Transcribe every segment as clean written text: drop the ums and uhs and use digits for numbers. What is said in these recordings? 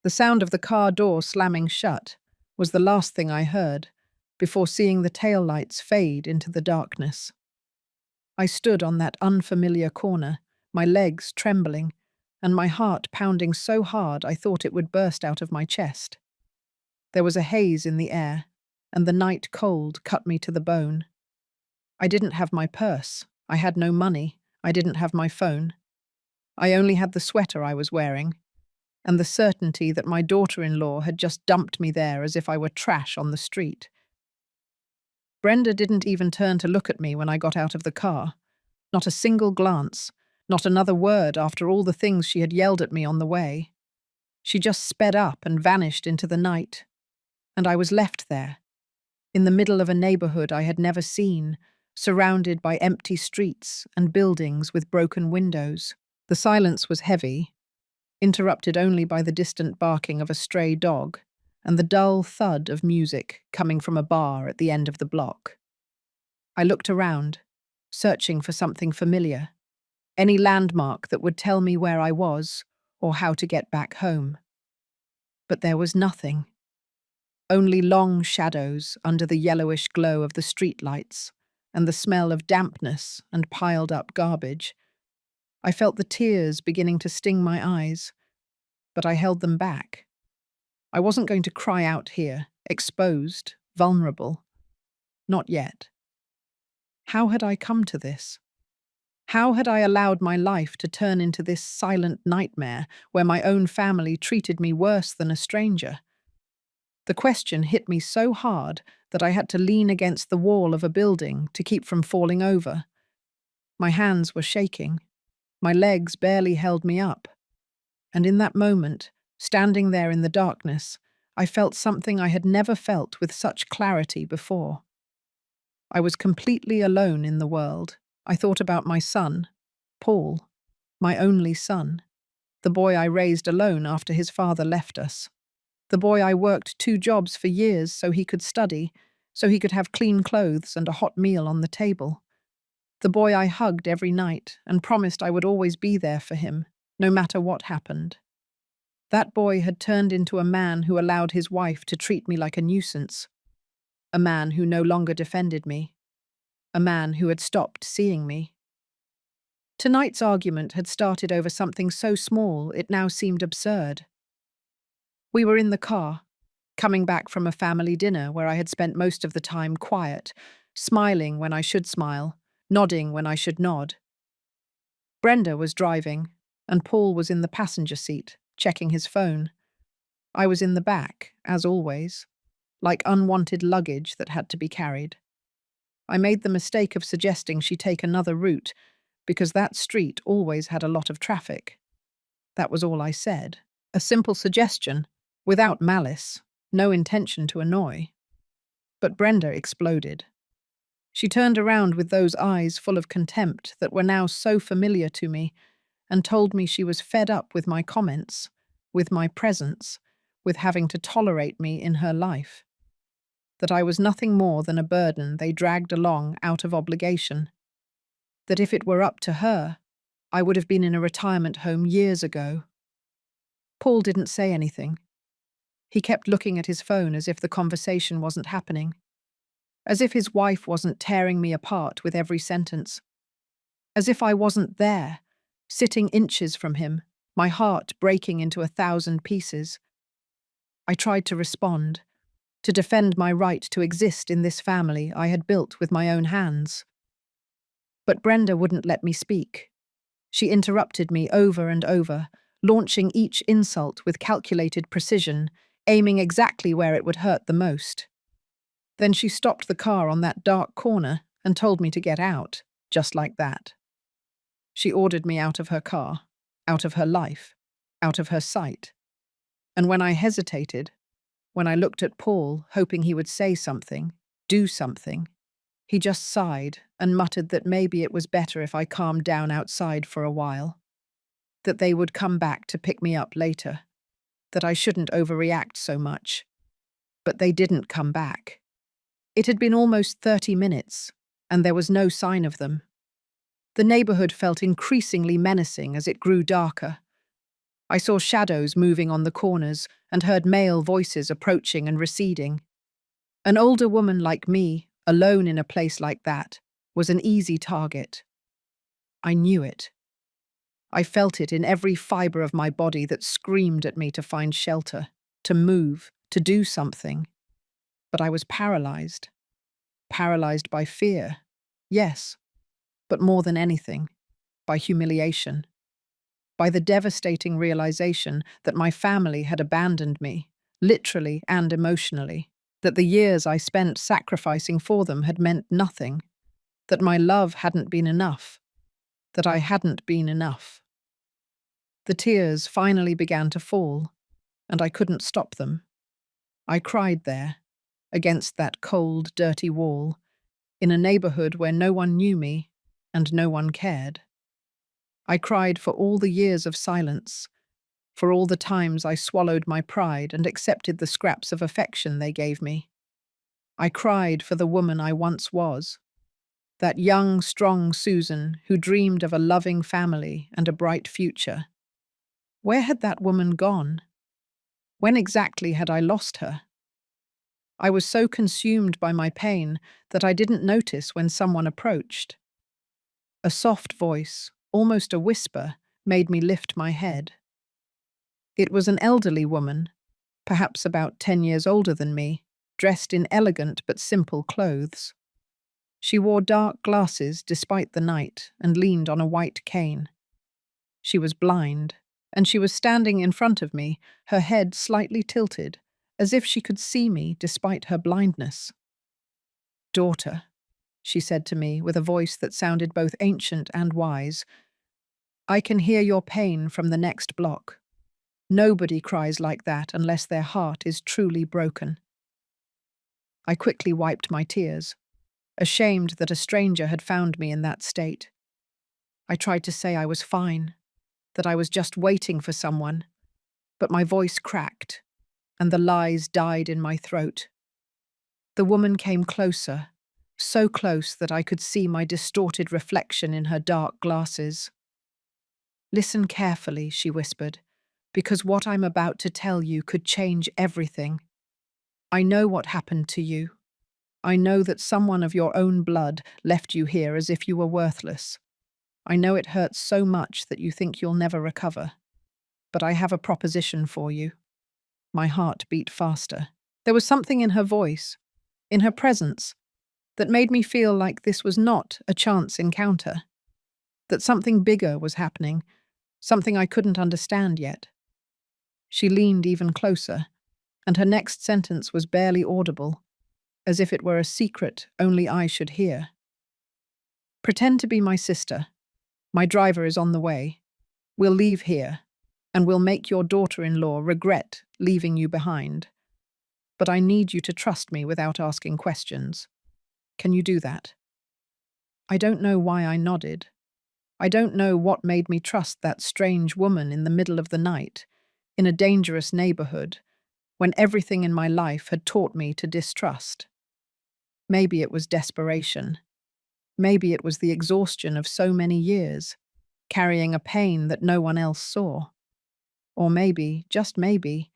The sound of the car door slamming shut was the last thing I heard before seeing the taillights fade into the darkness. I stood on that unfamiliar corner, my legs trembling, and my heart pounding so hard I thought it would burst out of my chest. There was a haze in the air, and the night cold cut me to the bone. I didn't have my purse, I had no money, I didn't have my phone. I only had the sweater I was wearing, and the certainty that my daughter-in-law had just dumped me there as if I were trash on the street. Brenda didn't even turn to look at me when I got out of the car. Not a single glance, not another word after all the things she had yelled at me on the way. She just sped up and vanished into the night, and I was left there, in the middle of a neighborhood I had never seen, surrounded by empty streets and buildings with broken windows. The silence was heavy, interrupted only by the distant barking of a stray dog and the dull thud of music coming from a bar at the end of the block. I looked around, searching for something familiar, any landmark that would tell me where I was or how to get back home. But there was nothing. Only long shadows under the yellowish glow of the streetlights and the smell of dampness and piled-up garbage. I felt the tears beginning to sting my eyes, but I held them back. I wasn't going to cry out here, exposed, vulnerable. Not yet. How had I come to this? How had I allowed my life to turn into this silent nightmare where my own family treated me worse than a stranger? The question hit me so hard that I had to lean against the wall of a building to keep from falling over. My hands were shaking. My legs barely held me up. And in that moment, standing there in the darkness, I felt something I had never felt with such clarity before. I was completely alone in the world. I thought about my son, Paul, my only son, the boy I raised alone after his father left us. The boy I worked 2 jobs for years so he could study, so he could have clean clothes and a hot meal on the table. The boy I hugged every night and promised I would always be there for him, no matter what happened. That boy had turned into a man who allowed his wife to treat me like a nuisance. A man who no longer defended me. A man who had stopped seeing me. Tonight's argument had started over something so small it now seemed absurd. We were in the car, coming back from a family dinner where I had spent most of the time quiet, smiling when I should smile, nodding when I should nod. Brenda was driving, and Paul was in the passenger seat, checking his phone. I was in the back, as always, like unwanted luggage that had to be carried. I made the mistake of suggesting she take another route, because that street always had a lot of traffic. That was all I said. A simple suggestion, without malice, no intention to annoy. But Brenda exploded. She turned around with those eyes full of contempt that were now so familiar to me, and told me she was fed up with my comments, with my presence, with having to tolerate me in her life. That I was nothing more than a burden they dragged along out of obligation. That if it were up to her, I would have been in a retirement home years ago. Paul didn't say anything. He kept looking at his phone as if the conversation wasn't happening. As if his wife wasn't tearing me apart with every sentence. As if I wasn't there, sitting inches from him, my heart breaking into 1,000 pieces. I tried to respond, to defend my right to exist in this family I had built with my own hands. But Brenda wouldn't let me speak. She interrupted me over and over, launching each insult with calculated precision, aiming exactly where it would hurt the most. Then she stopped the car on that dark corner and told me to get out, just like that. She ordered me out of her car, out of her life, out of her sight. And when I hesitated, when I looked at Paul, hoping he would say something, do something, he just sighed and muttered that maybe it was better if I calmed down outside for a while. That they would come back to pick me up later. That I shouldn't overreact so much. But they didn't come back. It had been almost 30 minutes, and there was no sign of them. The neighborhood felt increasingly menacing as it grew darker. I saw shadows moving on the corners and heard male voices approaching and receding. An older woman like me, alone in a place like that, was an easy target. I knew it. I felt it in every fibre of my body that screamed at me to find shelter, to move, to do something. But I was paralyzed. Paralyzed by fear. Yes, but more than anything, by humiliation. By the devastating realization that my family had abandoned me, literally and emotionally, that the years I spent sacrificing for them had meant nothing, that my love hadn't been enough, that I hadn't been enough. The tears finally began to fall, and I couldn't stop them. I cried there, against that cold, dirty wall, in a neighborhood where no one knew me and no one cared. I cried for all the years of silence, for all the times I swallowed my pride and accepted the scraps of affection they gave me. I cried for the woman I once was, that young, strong Susan who dreamed of a loving family and a bright future. Where had that woman gone? When exactly had I lost her? I was so consumed by my pain that I didn't notice when someone approached. A soft voice, almost a whisper, made me lift my head. It was an elderly woman, perhaps about 10 years older than me, dressed in elegant but simple clothes. She wore dark glasses despite the night and leaned on a white cane. She was blind, and she was standing in front of me, her head slightly tilted, as if she could see me despite her blindness. "Daughter," she said to me with a voice that sounded both ancient and wise, "I can hear your pain from the next block. Nobody cries like that unless their heart is truly broken." I quickly wiped my tears, ashamed that a stranger had found me in that state. I tried to say I was fine, that I was just waiting for someone, but my voice cracked, and the lies died in my throat. The woman came closer, so close that I could see my distorted reflection in her dark glasses. "Listen carefully," she whispered, "because what I'm about to tell you could change everything. I know what happened to you. I know that someone of your own blood left you here as if you were worthless. I know it hurts so much that you think you'll never recover. But I have a proposition for you." My heart beat faster. There was something in her voice, in her presence, that made me feel like this was not a chance encounter, that something bigger was happening, something I couldn't understand yet. She leaned even closer, and her next sentence was barely audible, as if it were a secret only I should hear. "Pretend to be my sister. My driver is on the way. We'll leave here, and we'll make your daughter-in-law regret leaving you behind. But I need you to trust me without asking questions. Can you do that?" I don't know why I nodded. I don't know what made me trust that strange woman in the middle of the night, in a dangerous neighborhood, when everything in my life had taught me to distrust. Maybe it was desperation. Maybe it was the exhaustion of so many years, carrying a pain that no one else saw. Or maybe, just maybe,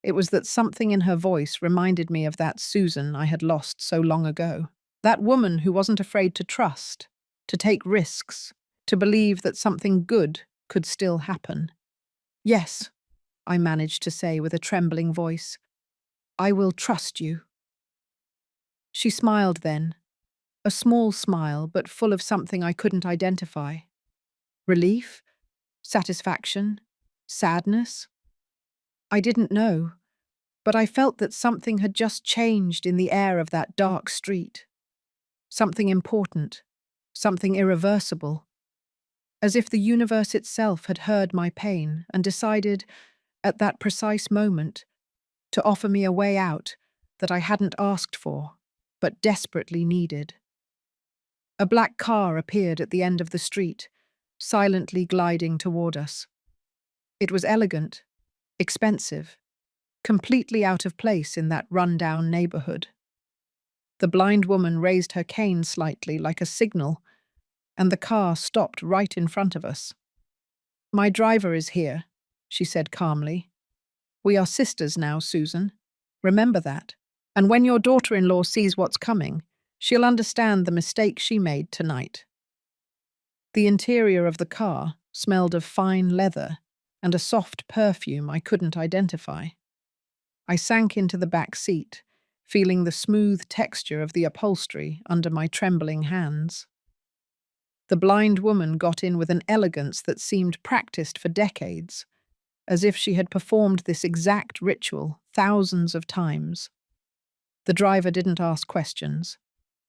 it was that something in her voice reminded me of that Susan I had lost so long ago. That woman who wasn't afraid to trust, to take risks, to believe that something good could still happen. "Yes," I managed to say with a trembling voice, "I will trust you." She smiled then, a small smile but full of something I couldn't identify. Relief? Satisfaction? Sadness? I didn't know, but I felt that something had just changed in the air of that dark street. Something important, something irreversible. As if the universe itself had heard my pain and decided, at that precise moment, to offer me a way out that I hadn't asked for, but desperately needed. A black car appeared at the end of the street, silently gliding toward us. It was elegant, expensive, completely out of place in that run-down neighborhood. The blind woman raised her cane slightly like a signal, and the car stopped right in front of us. "My driver is here," she said calmly. We are sisters now, Susan. Remember that. And when your daughter-in-law sees what's coming, she'll understand the mistake she made tonight. The interior of the car smelled of fine leather and a soft perfume I couldn't identify. I sank into the back seat, feeling the smooth texture of the upholstery under my trembling hands. The blind woman got in with an elegance that seemed practiced for decades, as if she had performed this exact ritual thousands of times. The driver didn't ask questions.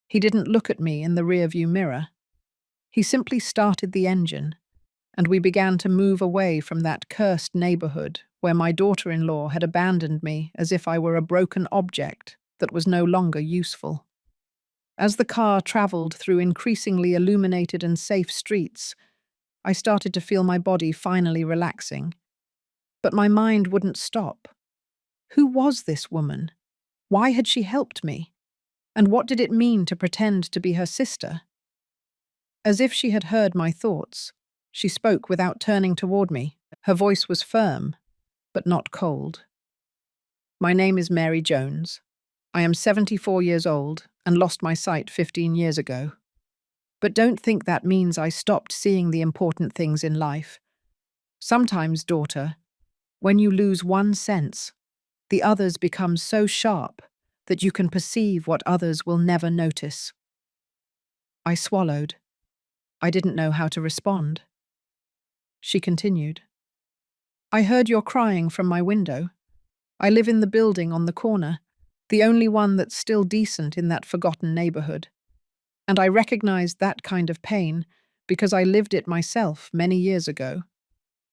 He didn't look at me in the rearview mirror. He simply started the engine, and we began to move away from that cursed neighborhood where my daughter-in-law had abandoned me as if I were a broken object that was no longer useful. As the car traveled through increasingly illuminated and safe streets, I started to feel my body finally relaxing. But my mind wouldn't stop. Who was this woman? Why had she helped me? And what did it mean to pretend to be her sister? As if she had heard my thoughts, she spoke without turning toward me. Her voice was firm, but not cold. My name is Mary Jones. I am 74 years old and lost my sight 15 years ago. But don't think that means I stopped seeing the important things in life. Sometimes, daughter, when you lose one sense, the others become so sharp that you can perceive what others will never notice. I swallowed. I didn't know how to respond. She continued. I heard your crying from my window. I live in the building on the corner, the only one that's still decent in that forgotten neighborhood. And I recognized that kind of pain because I lived it myself many years ago.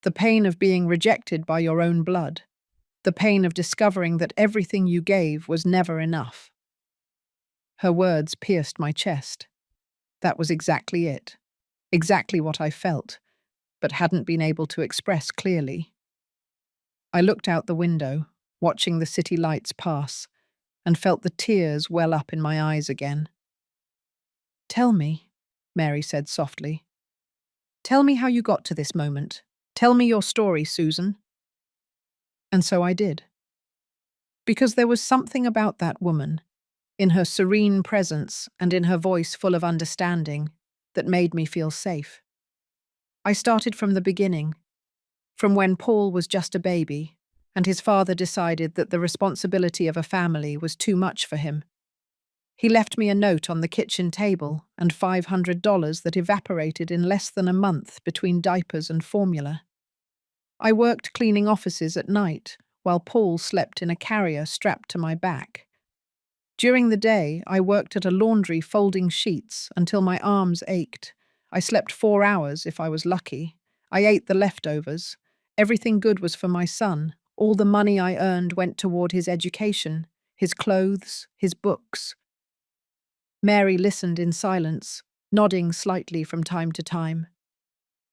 The pain of being rejected by your own blood. The pain of discovering that everything you gave was never enough. Her words pierced my chest. That was exactly it. Exactly what I felt, but hadn't been able to express clearly. I looked out the window, watching the city lights pass, and felt the tears well up in my eyes again. Tell me, Mary said softly. Tell me how you got to this moment. Tell me your story, Susan. And so I did. Because there was something about that woman, in her serene presence and in her voice full of understanding, that made me feel safe. I started from the beginning, from when Paul was just a baby, and his father decided that the responsibility of a family was too much for him. He left me a note on the kitchen table and $500 that evaporated in less than a month between diapers and formula. I worked cleaning offices at night, while Paul slept in a carrier strapped to my back. During the day, I worked at a laundry folding sheets until my arms ached. I slept 4 hours if I was lucky. I ate the leftovers. Everything good was for my son. All the money I earned went toward his education, his clothes, his books. Mary listened in silence, nodding slightly from time to time.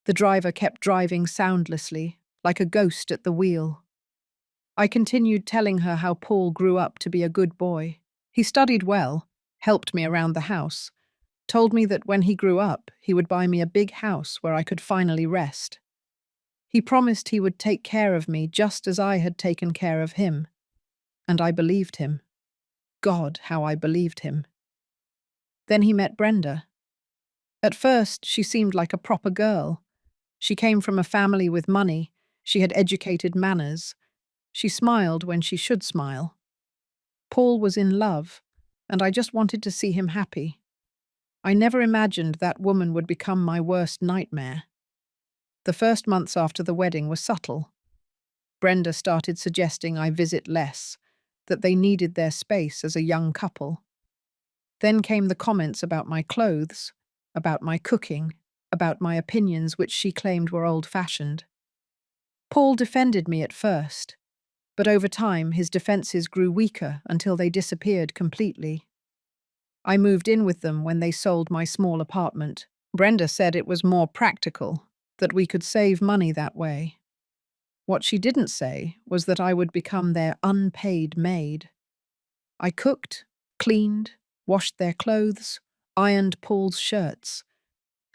The driver kept driving soundlessly, like a ghost at the wheel. I continued telling her how Paul grew up to be a good boy. He studied well, helped me around the house, told me that when he grew up, he would buy me a big house where I could finally rest. He promised he would take care of me just as I had taken care of him. And I believed him. God, how I believed him. Then he met Brenda. At first, she seemed like a proper girl. She came from a family with money. She had educated manners. She smiled when she should smile. Paul was in love, and I just wanted to see him happy. I never imagined that woman would become my worst nightmare. The first months after the wedding were subtle. Brenda started suggesting I visit less, that they needed their space as a young couple. Then came the comments about my clothes, about my cooking, about my opinions which she claimed were old-fashioned. Paul defended me at first, but over time his defenses grew weaker until they disappeared completely. I moved in with them when they sold my small apartment. Brenda said it was more practical, that we could save money that way. What she didn't say was that I would become their unpaid maid. I cooked, cleaned, washed their clothes, ironed Paul's shirts,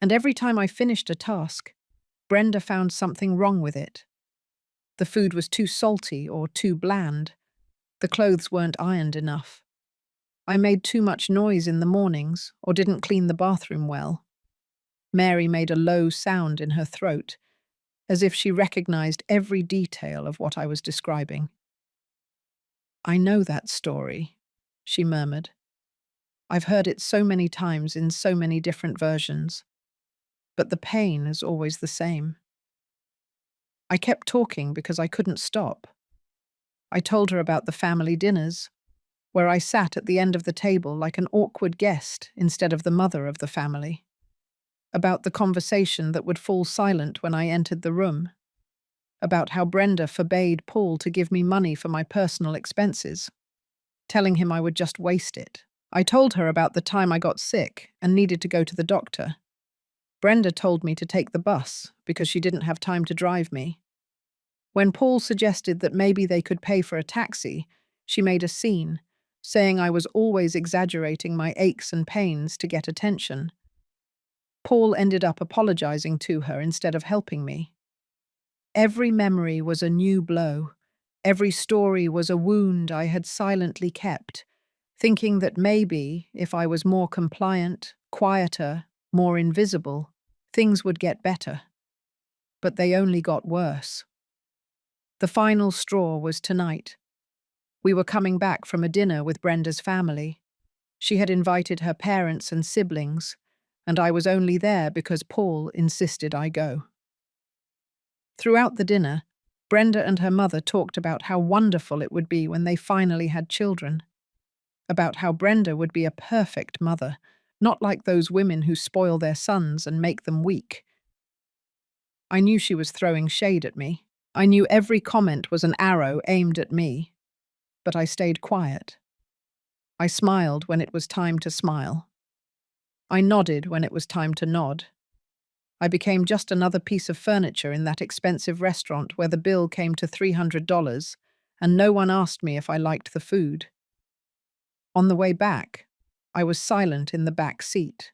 and every time I finished a task, Brenda found something wrong with it. The food was too salty or too bland. The clothes weren't ironed enough. I made too much noise in the mornings or didn't clean the bathroom well. Mary made a low sound in her throat, as if she recognized every detail of what I was describing. "I know that story," she murmured. "I've heard it so many times in so many different versions, but the pain is always the same." I kept talking because I couldn't stop. I told her about the family dinners, where I sat at the end of the table like an awkward guest instead of the mother of the family. About the conversation that would fall silent when I entered the room. About how Brenda forbade Paul to give me money for my personal expenses, telling him I would just waste it. I told her about the time I got sick and needed to go to the doctor. Brenda told me to take the bus because she didn't have time to drive me. When Paul suggested that maybe they could pay for a taxi, she made a scene, saying I was always exaggerating my aches and pains to get attention. Paul ended up apologizing to her instead of helping me. Every memory was a new blow. Every story was a wound I had silently kept, thinking that maybe, if I was more compliant, quieter, more invisible, things would get better. But they only got worse. The final straw was tonight. We were coming back from a dinner with Brenda's family. She had invited her parents and siblings, and I was only there because Paul insisted I go. Throughout the dinner, Brenda and her mother talked about how wonderful it would be when they finally had children. About how Brenda would be a perfect mother, not like those women who spoil their sons and make them weak. I knew she was throwing shade at me. I knew every comment was an arrow aimed at me. But I stayed quiet. I smiled when it was time to smile. I nodded when it was time to nod. I became just another piece of furniture in that expensive restaurant where the bill came to $300, and no one asked me if I liked the food. On the way back, I was silent in the back seat.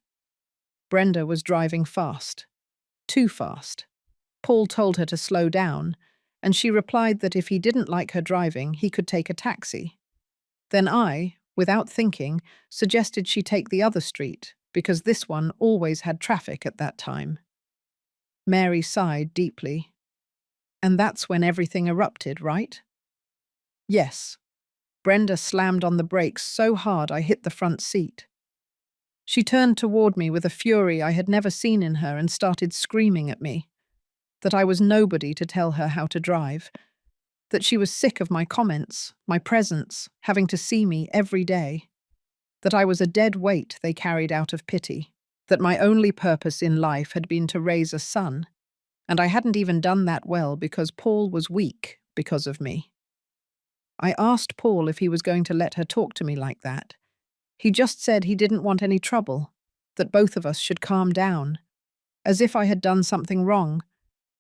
Brenda was driving fast. Too fast. Paul told her to slow down, and she replied that if he didn't like her driving, he could take a taxi. Then I, without thinking, suggested she take the other street, because this one always had traffic at that time. Mary sighed deeply. "And that's when everything erupted, right?" "Yes." Brenda slammed on the brakes so hard I hit the front seat. She turned toward me with a fury I had never seen in her and started screaming at me. That I was nobody to tell her how to drive. That she was sick of my comments, my presence, having to see me every day. That I was a dead weight they carried out of pity. That my only purpose in life had been to raise a son, and I hadn't even done that well because Paul was weak because of me. I asked Paul if he was going to let her talk to me like that. He just said he didn't want any trouble, that both of us should calm down, as if I had done something wrong,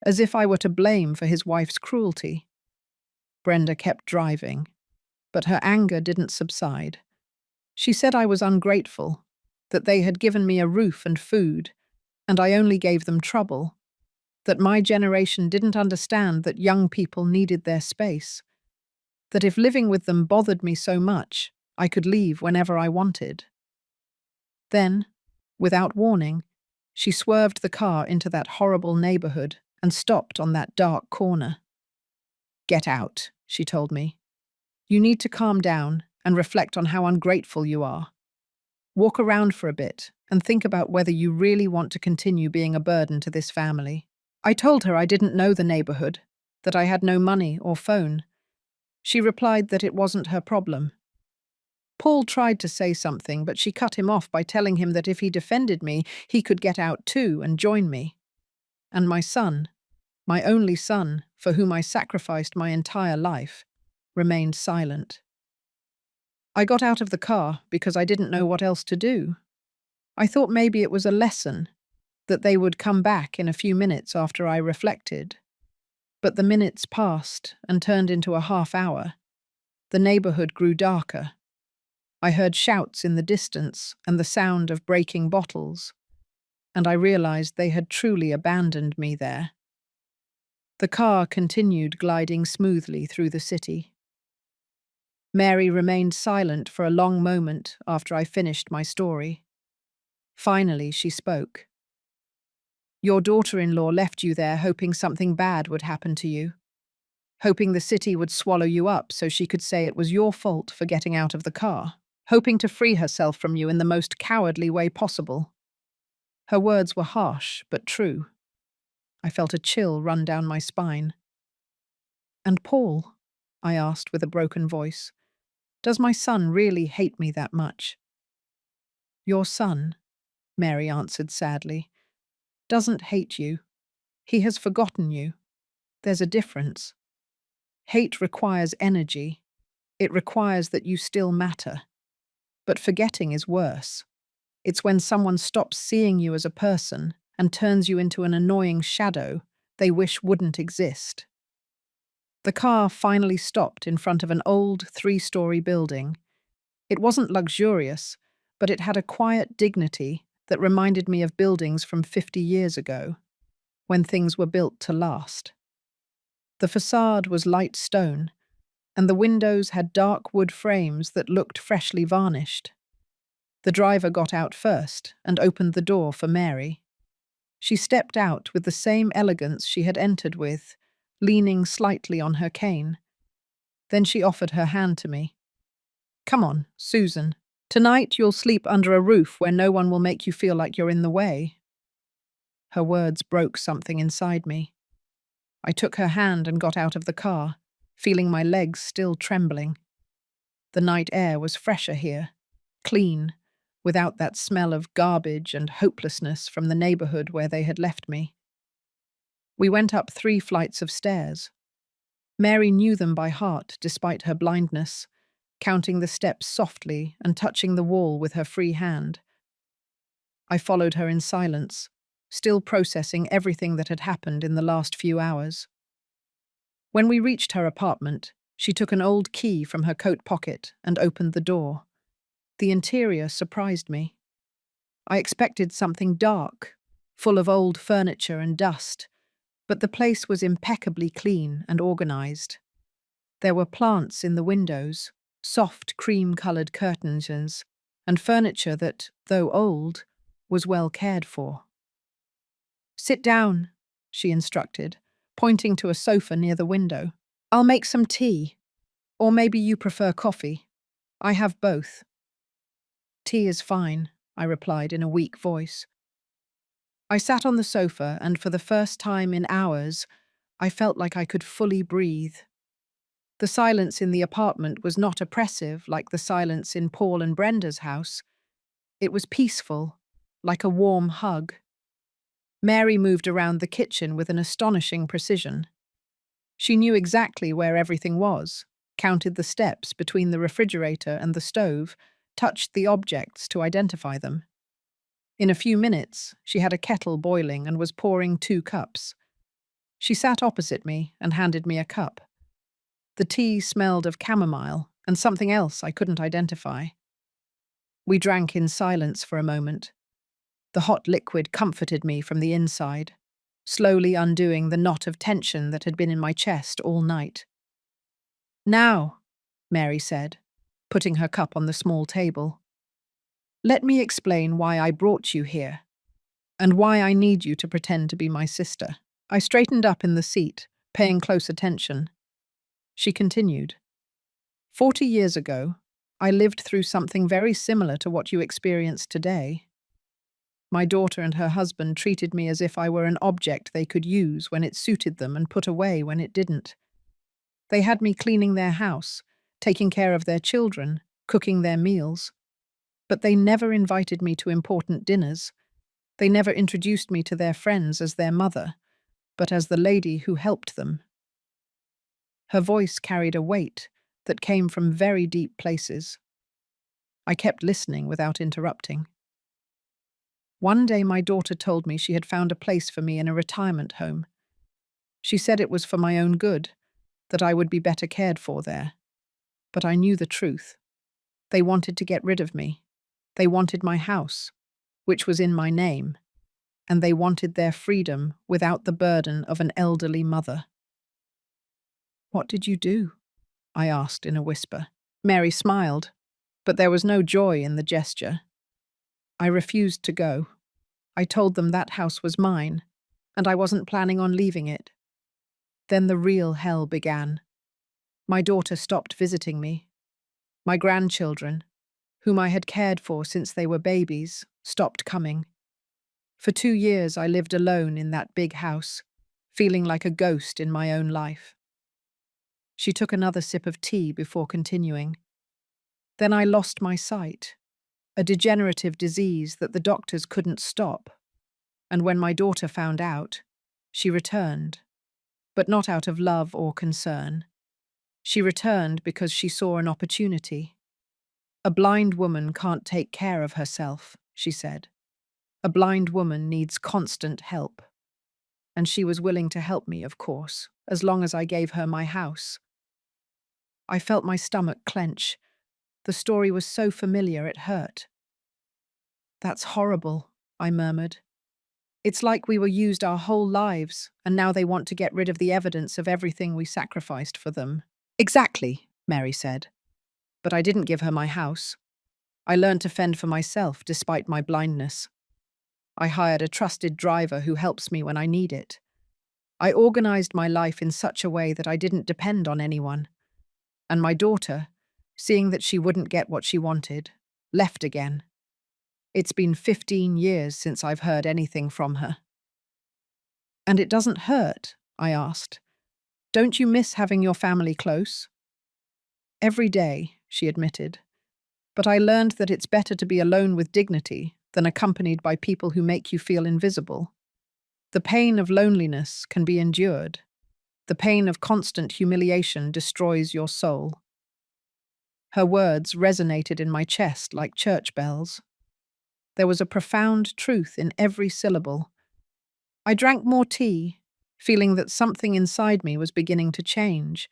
as if I were to blame for his wife's cruelty. Brenda kept driving, but her anger didn't subside. She said I was ungrateful, that they had given me a roof and food, and I only gave them trouble, that my generation didn't understand that young people needed their space, that if living with them bothered me so much, I could leave whenever I wanted. Then, without warning, she swerved the car into that horrible neighborhood and stopped on that dark corner. "Get out," she told me. "You need to calm down and reflect on how ungrateful you are. Walk around for a bit and think about whether you really want to continue being a burden to this family." I told her I didn't know the neighborhood, that I had no money or phone. She replied that it wasn't her problem. Paul tried to say something, but she cut him off by telling him that if he defended me, he could get out too and join me. And my son, my only son, for whom I sacrificed my entire life, remained silent. I got out of the car because I didn't know what else to do. I thought maybe it was a lesson, that they would come back in a few minutes after I reflected. But the minutes passed and turned into a half hour. The neighborhood grew darker. I heard shouts in the distance and the sound of breaking bottles, and I realized they had truly abandoned me there. The car continued gliding smoothly through the city. Mary remained silent for a long moment after I finished my story. Finally, she spoke. Your daughter-in-law left you there hoping something bad would happen to you, hoping the city would swallow you up so she could say it was your fault for getting out of the car, hoping to free herself from you in the most cowardly way possible. Her words were harsh, but true. I felt a chill run down my spine. And Paul? I asked with a broken voice. Does my son really hate me that much? Your son, Mary answered sadly, doesn't hate you. He has forgotten you. There's a difference. Hate requires energy. It requires that you still matter. But forgetting is worse. It's when someone stops seeing you as a person and turns you into an annoying shadow they wish wouldn't exist. The car finally stopped in front of an old 3-story building. It wasn't luxurious, but it had a quiet dignity that reminded me of buildings from 50 years ago, when things were built to last. The facade was light stone, and the windows had dark wood frames that looked freshly varnished. The driver got out first and opened the door for Mary. She stepped out with the same elegance she had entered with, leaning slightly on her cane. Then she offered her hand to me. Come on, Susan. Tonight you'll sleep under a roof where no one will make you feel like you're in the way. Her words broke something inside me. I took her hand and got out of the car, feeling my legs still trembling. The night air was fresher here, clean, without that smell of garbage and hopelessness from the neighborhood where they had left me. We went up 3 flights of stairs. Mary knew them by heart despite her blindness, counting the steps softly and touching the wall with her free hand. I followed her in silence, still processing everything that had happened in the last few hours. When we reached her apartment, she took an old key from her coat pocket and opened the door. The interior surprised me. I expected something dark, full of old furniture and dust, but the place was impeccably clean and organized. There were plants in the windows, soft cream-colored curtains, and furniture that, though old, was well cared for. Sit down, she instructed, pointing to a sofa near the window. I'll make some tea. Or maybe you prefer coffee. I have both. Tea is fine, I replied in a weak voice. I sat on the sofa and for the first time in hours, I felt like I could fully breathe. The silence in the apartment was not oppressive like the silence in Paul and Brenda's house. It was peaceful, like a warm hug. Mary moved around the kitchen with an astonishing precision. She knew exactly where everything was, counted the steps between the refrigerator and the stove, touched the objects to identify them. In a few minutes, she had a kettle boiling and was pouring 2 cups. She sat opposite me and handed me a cup. The tea smelled of chamomile and something else I couldn't identify. We drank in silence for a moment. The hot liquid comforted me from the inside, slowly undoing the knot of tension that had been in my chest all night. Now, Mary said, putting her cup on the small table, let me explain why I brought you here, and why I need you to pretend to be my sister. I straightened up in the seat, paying close attention. She continued, 40 years ago, I lived through something very similar to what you experience today. My daughter and her husband treated me as if I were an object they could use when it suited them and put away when it didn't. They had me cleaning their house, taking care of their children, cooking their meals. But they never invited me to important dinners. They never introduced me to their friends as their mother, but as the lady who helped them. Her voice carried a weight that came from very deep places. I kept listening without interrupting. One day my daughter told me she had found a place for me in a retirement home. She said it was for my own good, that I would be better cared for there. But I knew the truth. They wanted to get rid of me. They wanted my house, which was in my name, and they wanted their freedom without the burden of an elderly mother. What did you do? I asked in a whisper. Mary smiled, but there was no joy in the gesture. I refused to go. I told them that house was mine, and I wasn't planning on leaving it. Then the real hell began. My daughter stopped visiting me. My grandchildren, whom I had cared for since they were babies, stopped coming. For 2 years I lived alone in that big house, feeling like a ghost in my own life. She took another sip of tea before continuing. Then I lost my sight, a degenerative disease that the doctors couldn't stop. And when my daughter found out, she returned, but not out of love or concern. She returned because she saw an opportunity. A blind woman can't take care of herself, she said. A blind woman needs constant help. And she was willing to help me, of course, as long as I gave her my house. I felt my stomach clench. The story was so familiar it hurt. That's horrible, I murmured. It's like we were used our whole lives, and now they want to get rid of the evidence of everything we sacrificed for them. Exactly, Mary said. But I didn't give her my house. I learned to fend for myself despite my blindness. I hired a trusted driver who helps me when I need it. I organized my life in such a way that I didn't depend on anyone. And my daughter, seeing that she wouldn't get what she wanted, left again. It's been 15 years since I've heard anything from her. And it doesn't hurt? I asked. Don't you miss having your family close? Every day, she admitted. But I learned that it's better to be alone with dignity than accompanied by people who make you feel invisible. The pain of loneliness can be endured. The pain of constant humiliation destroys your soul. Her words resonated in my chest like church bells. There was a profound truth in every syllable. I drank more tea, feeling that something inside me was beginning to change.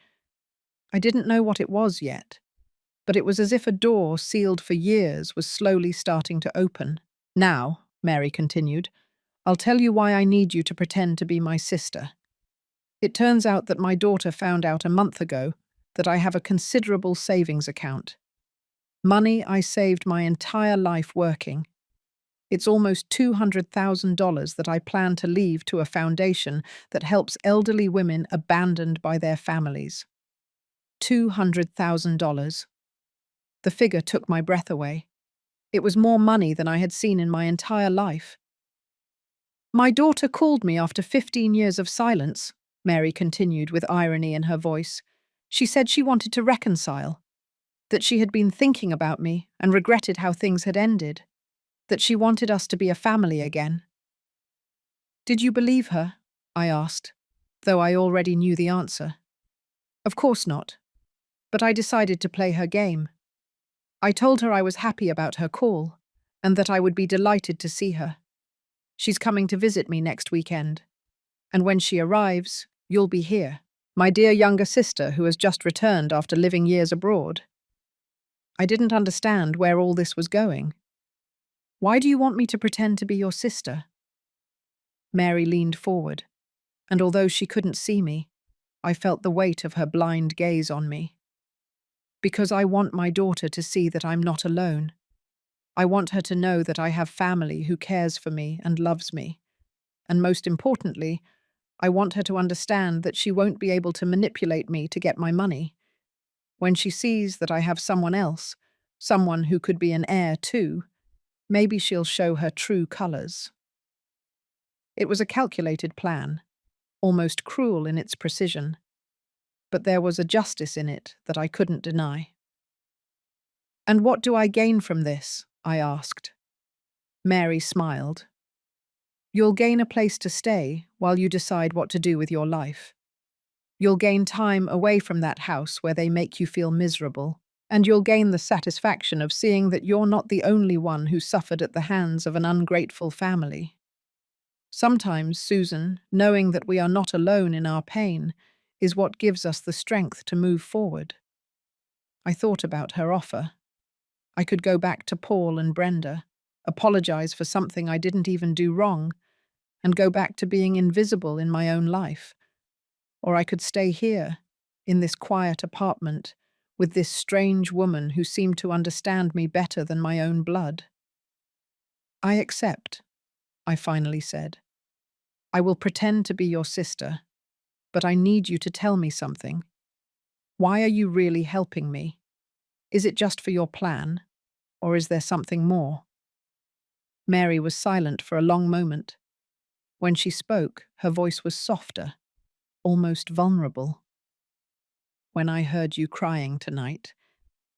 I didn't know what it was yet, but it was as if a door sealed for years was slowly starting to open. Now, Mary continued, I'll tell you why I need you to pretend to be my sister. It turns out that my daughter found out a month ago that I have a considerable savings account. Money I saved my entire life working. It's almost $200,000 that I plan to leave to a foundation that helps elderly women abandoned by their families. $200,000. The figure took my breath away. It was more money than I had seen in my entire life. My daughter called me after 15 years of silence, Mary continued with irony in her voice. She said she wanted to reconcile, that she had been thinking about me and regretted how things had ended, that she wanted us to be a family again. Did you believe her? I asked, though I already knew the answer. Of course not, but I decided to play her game. I told her I was happy about her call, and that I would be delighted to see her. She's coming to visit me next weekend, and when she arrives, you'll be here, my dear younger sister who has just returned after living years abroad. I didn't understand where all this was going. Why do you want me to pretend to be your sister? Mary leaned forward, and although she couldn't see me, I felt the weight of her blind gaze on me. Because I want my daughter to see that I'm not alone. I want her to know that I have family who cares for me and loves me. And most importantly, I want her to understand that she won't be able to manipulate me to get my money. When she sees that I have someone else, someone who could be an heir too, maybe she'll show her true colors. It was a calculated plan, almost cruel in its precision, but there was a justice in it that I couldn't deny. And what do I gain from this? I asked. Mary smiled. You'll gain a place to stay while you decide what to do with your life. You'll gain time away from that house where they make you feel miserable, and you'll gain the satisfaction of seeing that you're not the only one who suffered at the hands of an ungrateful family. Sometimes, Susan, knowing that we are not alone in our pain is what gives us the strength to move forward. I thought about her offer. I could go back to Paul and Brenda, apologize for something I didn't even do wrong, and go back to being invisible in my own life. Or I could stay here, in this quiet apartment, with this strange woman who seemed to understand me better than my own blood. "I accept," I finally said. "I will pretend to be your sister, but I need you to tell me something. Why are you really helping me? Is it just for your plan, or is there something more?" Mary was silent for a long moment. When she spoke, her voice was softer, almost vulnerable. "When I heard you crying tonight,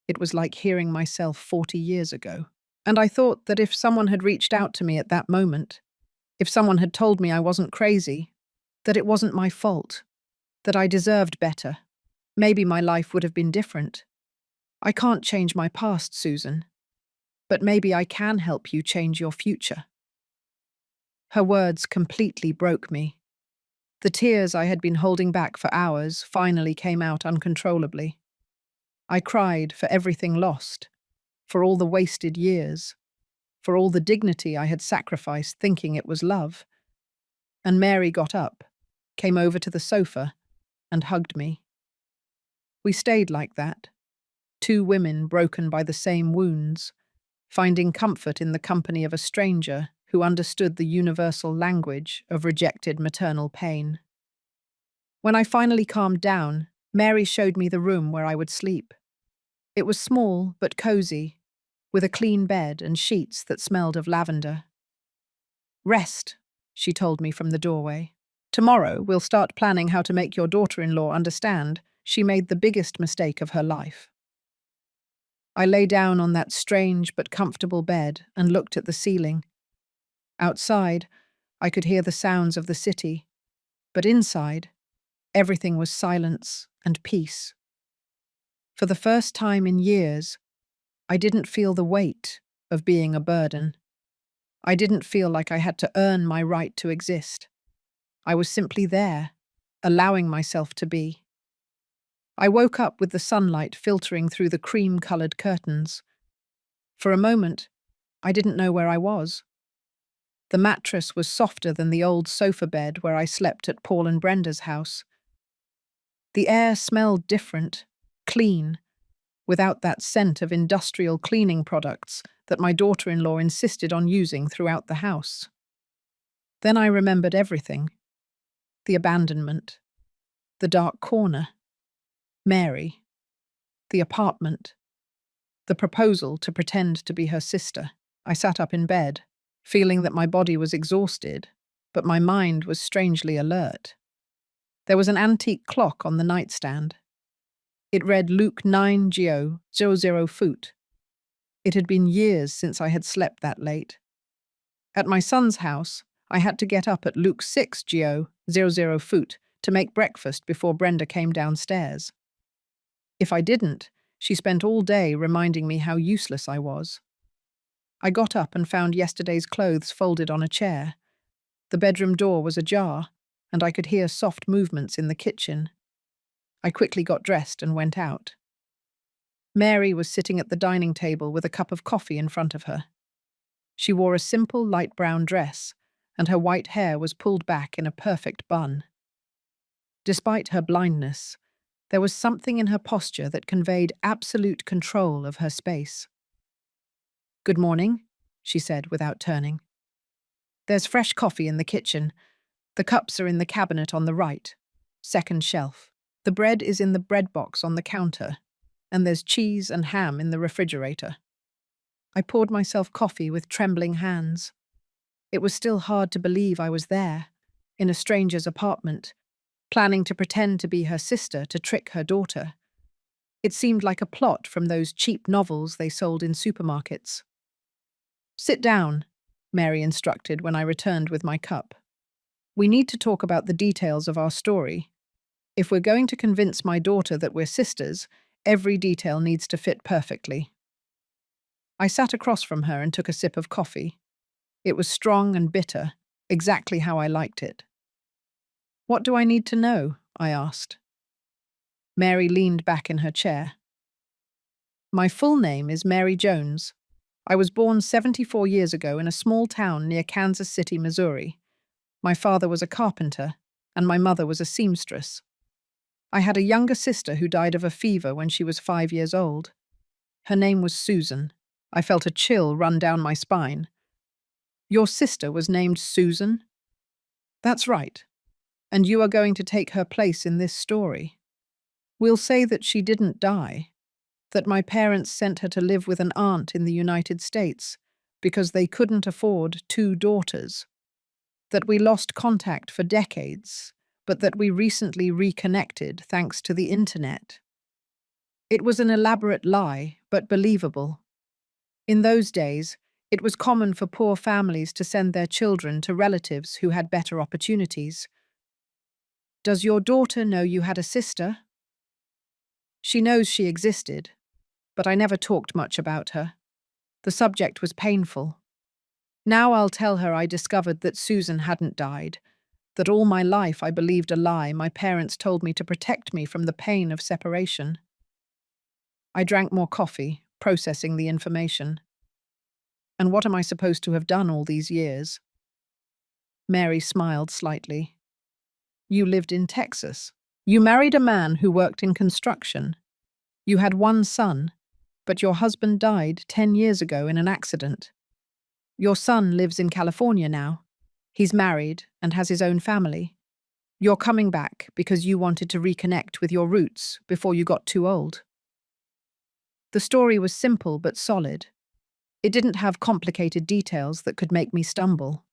it was like hearing myself 40 years ago. And I thought that if someone had reached out to me at that moment, if someone had told me I wasn't crazy, that it wasn't my fault, that I deserved better, maybe my life would have been different. I can't change my past, Susan, but maybe I can help you change your future." Her words completely broke me. The tears I had been holding back for hours finally came out uncontrollably. I cried for everything lost, for all the wasted years, for all the dignity I had sacrificed thinking it was love. And Mary got up, came over to the sofa, and hugged me. We stayed like that, two women broken by the same wounds, finding comfort in the company of a stranger who understood the universal language of rejected maternal pain. When I finally calmed down, Mary showed me the room where I would sleep. It was small but cozy, with a clean bed and sheets that smelled of lavender. "Rest," she told me from the doorway. "Tomorrow we'll start planning how to make your daughter-in-law understand she made the biggest mistake of her life." I lay down on that strange but comfortable bed and looked at the ceiling. Outside, I could hear the sounds of the city, but inside, everything was silence and peace. For the first time in years, I didn't feel the weight of being a burden. I didn't feel like I had to earn my right to exist. I was simply there, allowing myself to be. I woke up with the sunlight filtering through the cream-colored curtains. For a moment, I didn't know where I was. The mattress was softer than the old sofa bed where I slept at Paul and Brenda's house. The air smelled different, clean, without that scent of industrial cleaning products that my daughter-in-law insisted on using throughout the house. Then I remembered everything. The abandonment, the dark corner, Mary, the apartment, the proposal to pretend to be her sister. I sat up in bed, feeling that my body was exhausted, but my mind was strangely alert. There was an antique clock on the nightstand. It read Luke 9 Geo 00 Foot. It had been years since I had slept that late. At my son's house, I had to get up at Luke 6 Geo 00 Foot to make breakfast before Brenda came downstairs. If I didn't, she spent all day reminding me how useless I was. I got up and found yesterday's clothes folded on a chair. The bedroom door was ajar, and I could hear soft movements in the kitchen. I quickly got dressed and went out. Mary was sitting at the dining table with a cup of coffee in front of her. She wore a simple light brown dress, and her white hair was pulled back in a perfect bun. Despite her blindness, there was something in her posture that conveyed absolute control of her space. "Good morning," she said without turning. "There's fresh coffee in the kitchen. The cups are in the cabinet on the right, second shelf. The bread is in the bread box on the counter, and there's cheese and ham in the refrigerator." I poured myself coffee with trembling hands. It was still hard to believe I was there, in a stranger's apartment, planning to pretend to be her sister to trick her daughter. It seemed like a plot from those cheap novels they sold in supermarkets. "Sit down," Mary instructed when I returned with my cup. "We need to talk about the details of our story. If we're going to convince my daughter that we're sisters, every detail needs to fit perfectly." I sat across from her and took a sip of coffee. It was strong and bitter, exactly how I liked it. "What do I need to know?" I asked. Mary leaned back in her chair. "My full name is Mary Jones. I was born 74 years ago in a small town near Kansas City, Missouri. My father was a carpenter, and my mother was a seamstress. I had a younger sister who died of a fever when she was 5 years old. Her name was Susan. I felt a chill run down my spine. Your sister was named Susan? That's right. And you are going to take her place in this story. We'll say that she didn't die, that my parents sent her to live with an aunt in the United States because they couldn't afford 2 daughters, that we lost contact for decades, but that we recently reconnected thanks to the internet. It was an elaborate lie, but believable. In those days, it was common for poor families to send their children to relatives who had better opportunities. Does your daughter know you had a sister? She knows she existed, but I never talked much about her. The subject was painful. Now I'll tell her I discovered that Susan hadn't died, that all my life I believed a lie my parents told me to protect me from the pain of separation. I drank more coffee, processing the information. And what am I supposed to have done all these years? Mary smiled slightly. You lived in Texas. You married a man who worked in construction. You had 1 son, but your husband died 10 years ago in an accident. Your son lives in California now. He's married and has his own family. You're coming back because you wanted to reconnect with your roots before you got too old. The story was simple but solid. It didn't have complicated details that could make me stumble.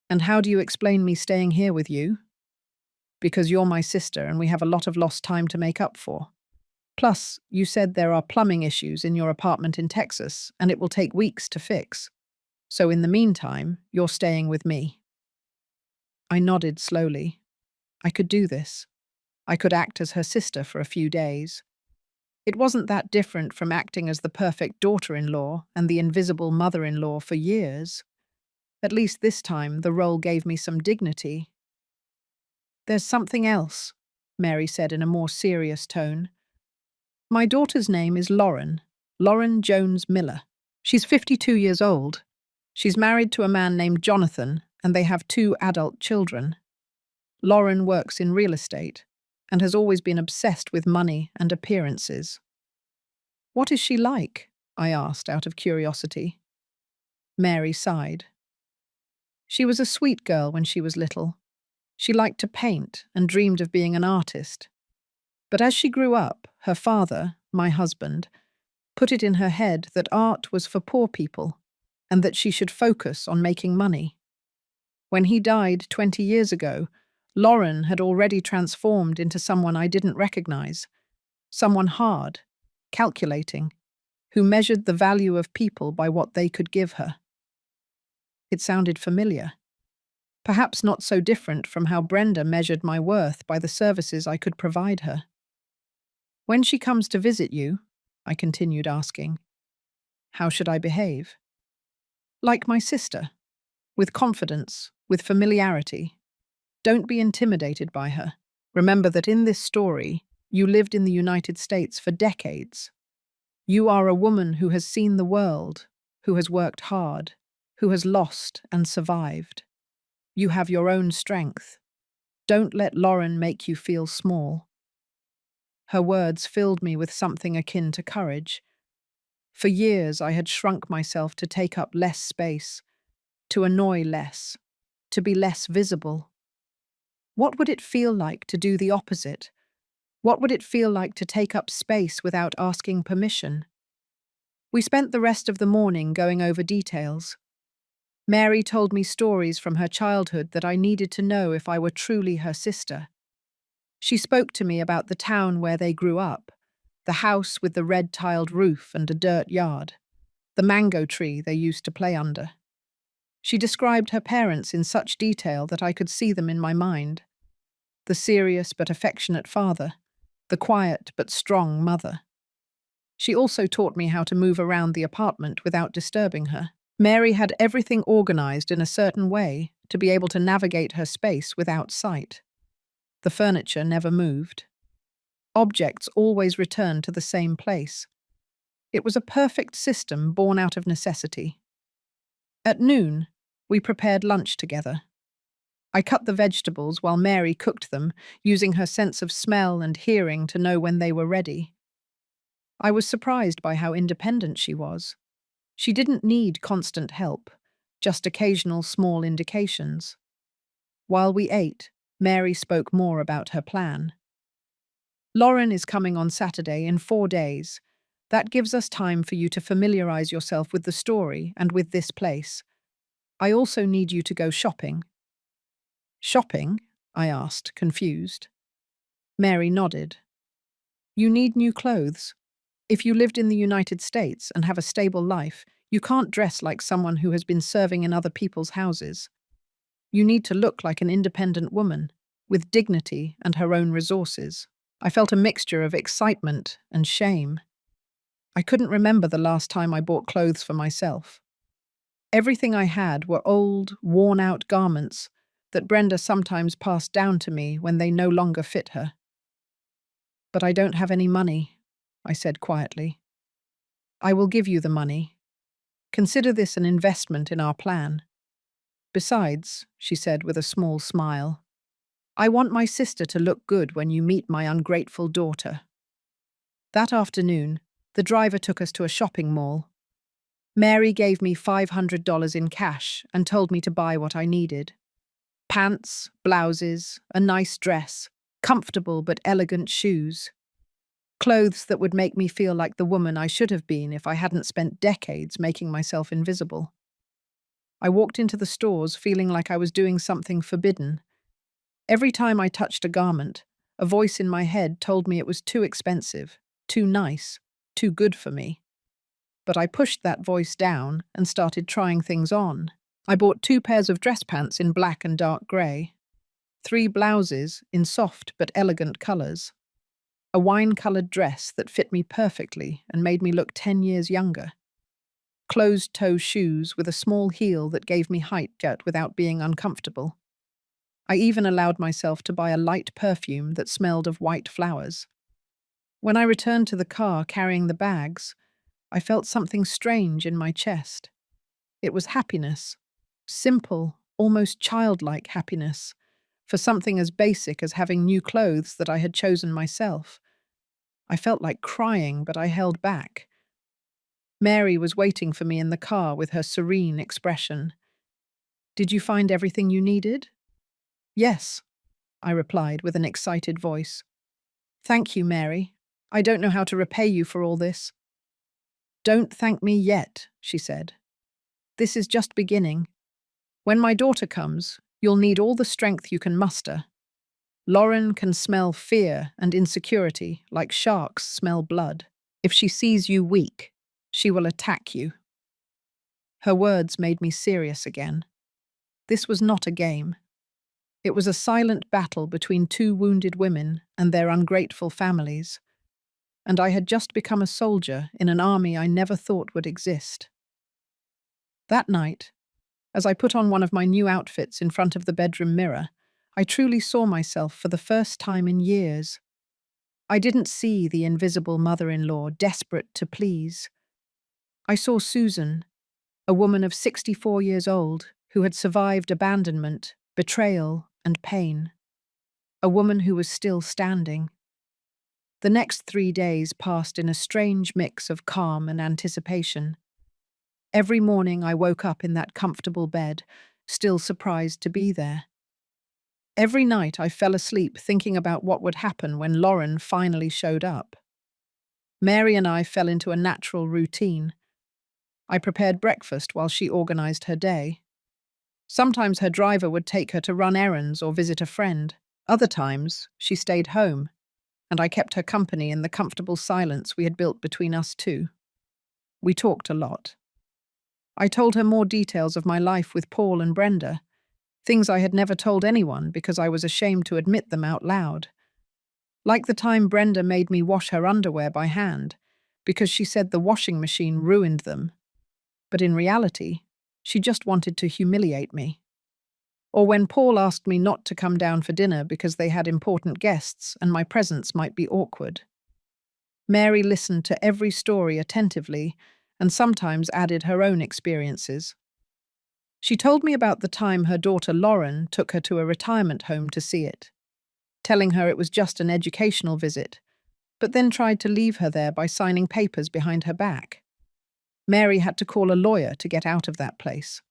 And how do you explain me staying here with you? Because you're my sister and we have a lot of lost time to make up for. Plus, you said there are plumbing issues in your apartment in Texas and it will take weeks to fix. So in the meantime, you're staying with me. I nodded slowly. I could do this. I could act as her sister for a few days. It wasn't that different from acting as the perfect daughter-in-law and the invisible mother-in-law for years. At least this time, the role gave me some dignity. There's something else, Mary said in a more serious tone. My daughter's name is Lauren Jones Miller. She's 52 years old. She's married to a man named Jonathan, and they have 2 adult children. Lauren works in real estate and has always been obsessed with money and appearances. What is she like? I asked out of curiosity. Mary sighed. She was a sweet girl when she was little. She liked to paint and dreamed of being an artist. But as she grew up, her father, my husband, put it in her head that art was for poor people and that she should focus on making money. When he died 20 years ago, Lauren had already transformed into someone I didn't recognize, someone hard, calculating, who measured the value of people by what they could give her. It sounded familiar. Perhaps not so different from how Brenda measured my worth by the services I could provide her. When she comes to visit you, I continued asking, how should I behave? Like my sister, with confidence, with familiarity. Don't be intimidated by her. Remember that in this story, you lived in the United States for decades. You are a woman who has seen the world, who has worked hard, who has lost and survived. You have your own strength. Don't let Lauren make you feel small. Her words filled me with something akin to courage. For years I had shrunk myself to take up less space, to annoy less, to be less visible. What would it feel like to do the opposite? What would it feel like to take up space without asking permission? We spent the rest of the morning going over details. Mary told me stories from her childhood that I needed to know if I were truly her sister. She spoke to me about the town where they grew up, the house with the red-tiled roof and a dirt yard, the mango tree they used to play under. She described her parents in such detail that I could see them in my mind. The serious but affectionate father, the quiet but strong mother. She also taught me how to move around the apartment without disturbing her. Mary had everything organized in a certain way to be able to navigate her space without sight. The furniture never moved. Objects always returned to the same place. It was a perfect system born out of necessity. At noon, we prepared lunch together. I cut the vegetables while Mary cooked them, using her sense of smell and hearing to know when they were ready. I was surprised by how independent she was. She didn't need constant help, just occasional small indications. While we ate, Mary spoke more about her plan. Lauren is coming on Saturday in 4 days. That gives us time for you to familiarize yourself with the story and with this place. I also need you to go shopping. Shopping? I asked, confused. Mary nodded. You need new clothes. If you lived in the United States and have a stable life, you can't dress like someone who has been serving in other people's houses. You need to look like an independent woman, with dignity and her own resources. I felt a mixture of excitement and shame. I couldn't remember the last time I bought clothes for myself. Everything I had were old, worn-out garments that Brenda sometimes passed down to me when they no longer fit her. But I don't have any money, I said quietly. I will give you the money. Consider this an investment in our plan. Besides, she said with a small smile, I want my sister to look good when you meet my ungrateful daughter. That afternoon, the driver took us to a shopping mall. Mary gave me $500 in cash and told me to buy what I needed. Pants, blouses, a nice dress, comfortable but elegant shoes. Clothes that would make me feel like the woman I should have been if I hadn't spent decades making myself invisible. I walked into the stores feeling like I was doing something forbidden. Every time I touched a garment, a voice in my head told me it was too expensive, too nice, too good for me. But I pushed that voice down and started trying things on. I bought 2 pairs of dress pants in black and dark grey, 3 blouses in soft but elegant colours, a wine-coloured dress that fit me perfectly and made me look 10 years younger, closed-toe shoes with a small heel that gave me height without being uncomfortable. I even allowed myself to buy a light perfume that smelled of white flowers. When I returned to the car carrying the bags, I felt something strange in my chest. It was happiness. Simple, almost childlike happiness, for something as basic as having new clothes that I had chosen myself. I felt like crying, but I held back. Mary was waiting for me in the car with her serene expression. Did you find everything you needed? Yes, I replied with an excited voice. Thank you, Mary. I don't know how to repay you for all this. Don't thank me yet, she said. This is just beginning. When my daughter comes, you'll need all the strength you can muster. Lauren can smell fear and insecurity like sharks smell blood. If she sees you weak, she will attack you. Her words made me serious again. This was not a game. It was a silent battle between 2 wounded women and their ungrateful families. And I had just become a soldier in an army I never thought would exist. That night, as I put on one of my new outfits in front of the bedroom mirror, I truly saw myself for the first time in years. I didn't see the invisible mother-in-law desperate to please. I saw Susan, a woman of 64 years old who had survived abandonment, betrayal, and pain. A woman who was still standing. The next 3 days passed in a strange mix of calm and anticipation. Every morning I woke up in that comfortable bed, still surprised to be there. Every night I fell asleep thinking about what would happen when Lauren finally showed up. Mary and I fell into a natural routine. I prepared breakfast while she organized her day. Sometimes her driver would take her to run errands or visit a friend. Other times, she stayed home, and I kept her company in the comfortable silence we had built between us 2. We talked a lot. I told her more details of my life with Paul and Brenda, things I had never told anyone because I was ashamed to admit them out loud. Like the time Brenda made me wash her underwear by hand, because she said the washing machine ruined them. But in reality, she just wanted to humiliate me. Or when Paul asked me not to come down for dinner because they had important guests and my presence might be awkward. Mary listened to every story attentively and sometimes added her own experiences. She told me about the time her daughter Lauren took her to a retirement home to see it, telling her it was just an educational visit, but then tried to leave her there by signing papers behind her back. Mary had to call a lawyer to get out of that place.